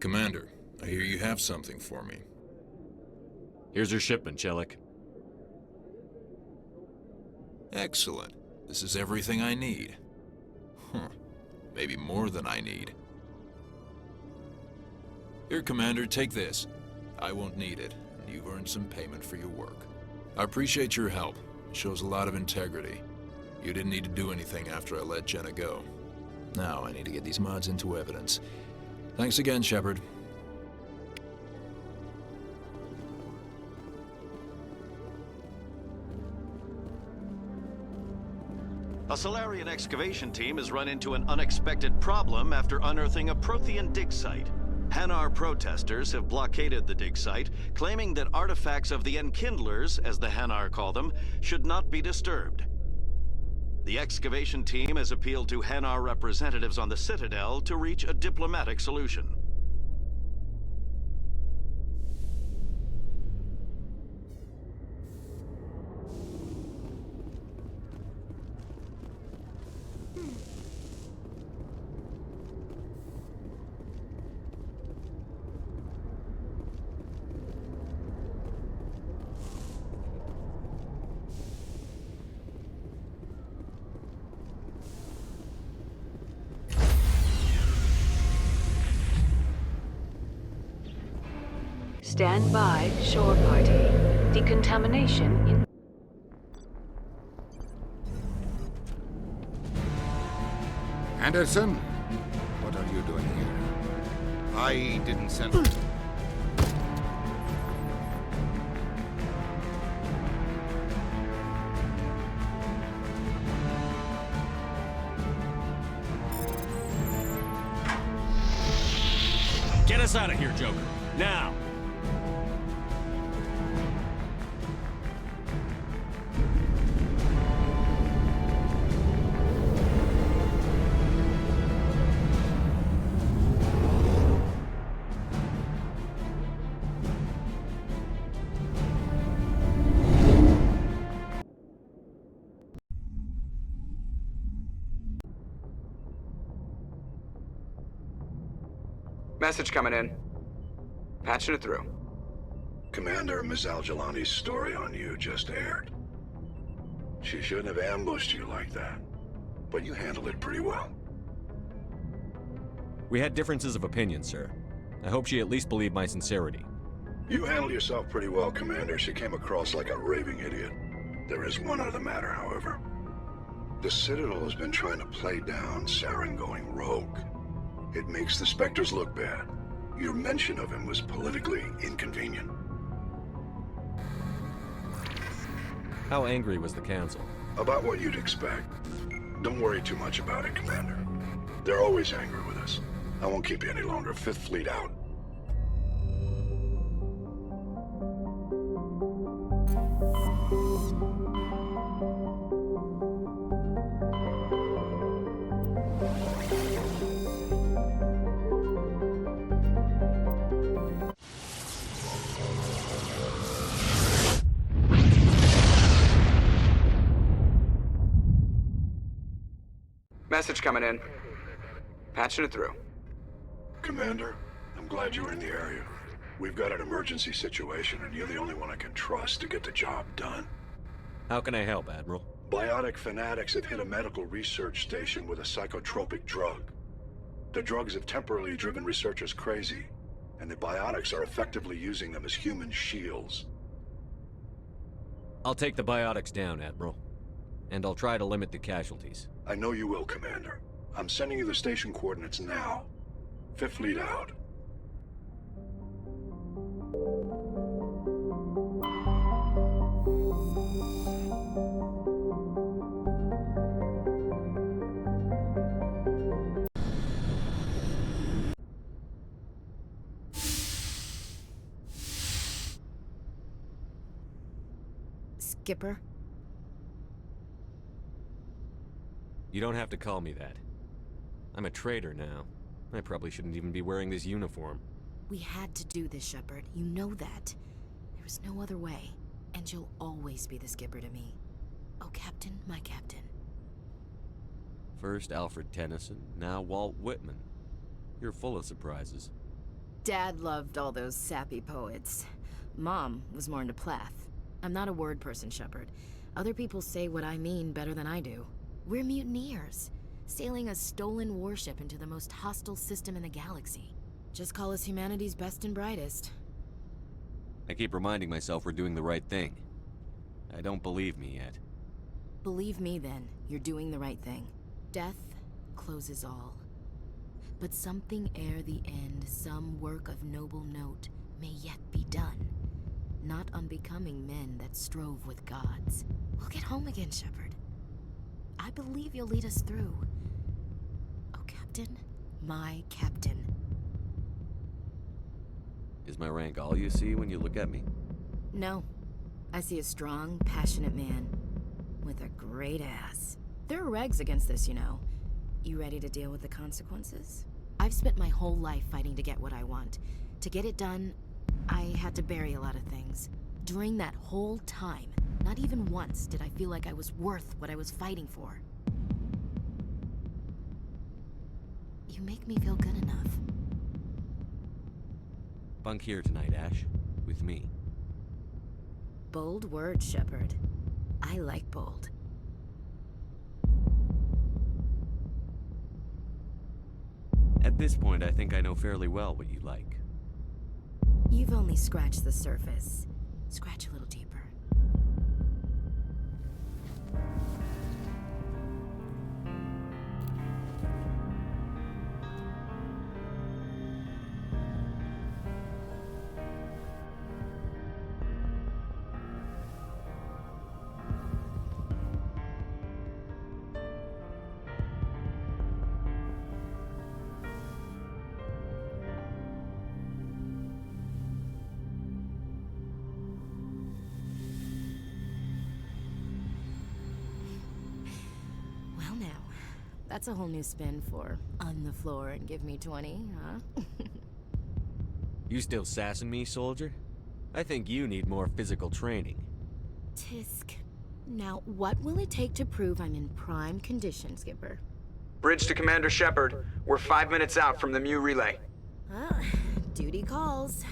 Commander, I hear you have something for me. Here's your shipment, Chelik. Excellent. This is everything I need. Huh. Maybe more than I need. Here, Commander, take this. I won't need it, and you've earned some payment for your work. I appreciate your help. It shows a lot of integrity. You didn't need to do anything after I let Jenna go. Now I need to get these mods into evidence. Thanks again, Shepard. A Salarian excavation team has run into an unexpected problem after unearthing a Prothean dig site. Hanar protesters have blockaded the dig site, claiming that artifacts of the Enkindlers, as the Hanar call them, should not be disturbed. The excavation team has appealed to Hanar representatives on the Citadel to reach a diplomatic solution. Stand by, shore party. Decontamination in... Anderson? What are you doing here? I didn't send... Get us out of here, Joker. Now! Message coming in. Patching it through. Commander, Ms. Al-Jalani's story on you just aired. She shouldn't have ambushed you like that, but you handled it pretty well. We had differences of opinion, sir. I hope she at least believed my sincerity. You handled yourself pretty well, Commander. She came across like a raving idiot. There is one other matter, however. The Citadel has been trying to play down Saren going rogue. It makes the Spectres look bad. Your mention of him was politically inconvenient. How angry was the Council? About what you'd expect. Don't worry too much about it, Commander. They're always angry with us. I won't keep you any longer. Fifth Fleet out. Message coming in. Patching it through. Commander, I'm glad you were in the area. We've got an emergency situation, and you're the only one I can trust to get the job done. How can I help, Admiral? Biotic fanatics have hit a medical research station with a psychotropic drug. The drugs have temporarily driven researchers crazy, and the biotics are effectively using them as human shields. I'll take the biotics down, Admiral. And I'll try to limit the casualties. I know you will, Commander. I'm sending you the station coordinates now. Fifth Fleet out. Skipper? You don't have to call me that. I'm a traitor now. I probably shouldn't even be wearing this uniform. We had to do this, Shepard. You know that. There was no other way. And you'll always be the skipper to me. Oh, Captain, my Captain. First Alfred Tennyson, now Walt Whitman. You're full of surprises. Dad loved all those sappy poets. Mom was more into Plath. I'm not a word person, Shepard. Other people say what I mean better than I do. We're mutineers, sailing a stolen warship into the most hostile system in the galaxy. Just call us humanity's best and brightest. I keep reminding myself we're doing the right thing. I don't believe me yet. Believe me then, you're doing the right thing. Death closes all. But something ere the end, some work of noble note, may yet be done. Not unbecoming men that strove with gods. We'll get home again, Shepard. I believe you'll lead us through. Oh, Captain, my Captain. Is my rank all you see when you look at me? No. I see a strong, passionate man. With a great ass. There are regs against this, you know. You ready to deal with the consequences? I've spent my whole life fighting to get what I want. To get it done, I had to bury a lot of things. During that whole time, not even once did I feel like I was worth what I was fighting for. You make me feel good enough. Bunk here tonight, Ash. With me. Bold words, Shepard. I like bold. At this point, I think I know fairly well what you like. You've only scratched the surface. Scratch a little deeper. That's a whole new spin for on the floor and give me 20, huh? You still sassing me, soldier? I think you need more physical training. Tisk. Now, what will it take to prove I'm in prime condition, Skipper? Bridge to Commander Shepard. We're 5 minutes out from the Mu relay. Duty calls.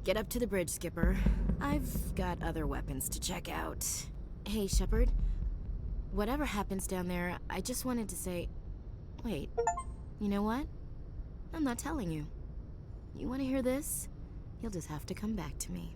Get up to the bridge, Skipper. I've got other weapons to check out. Hey, Shepard. Whatever happens down there, I just wanted to say... Wait, you know what? I'm not telling you. You want to hear this? You'll just have to come back to me.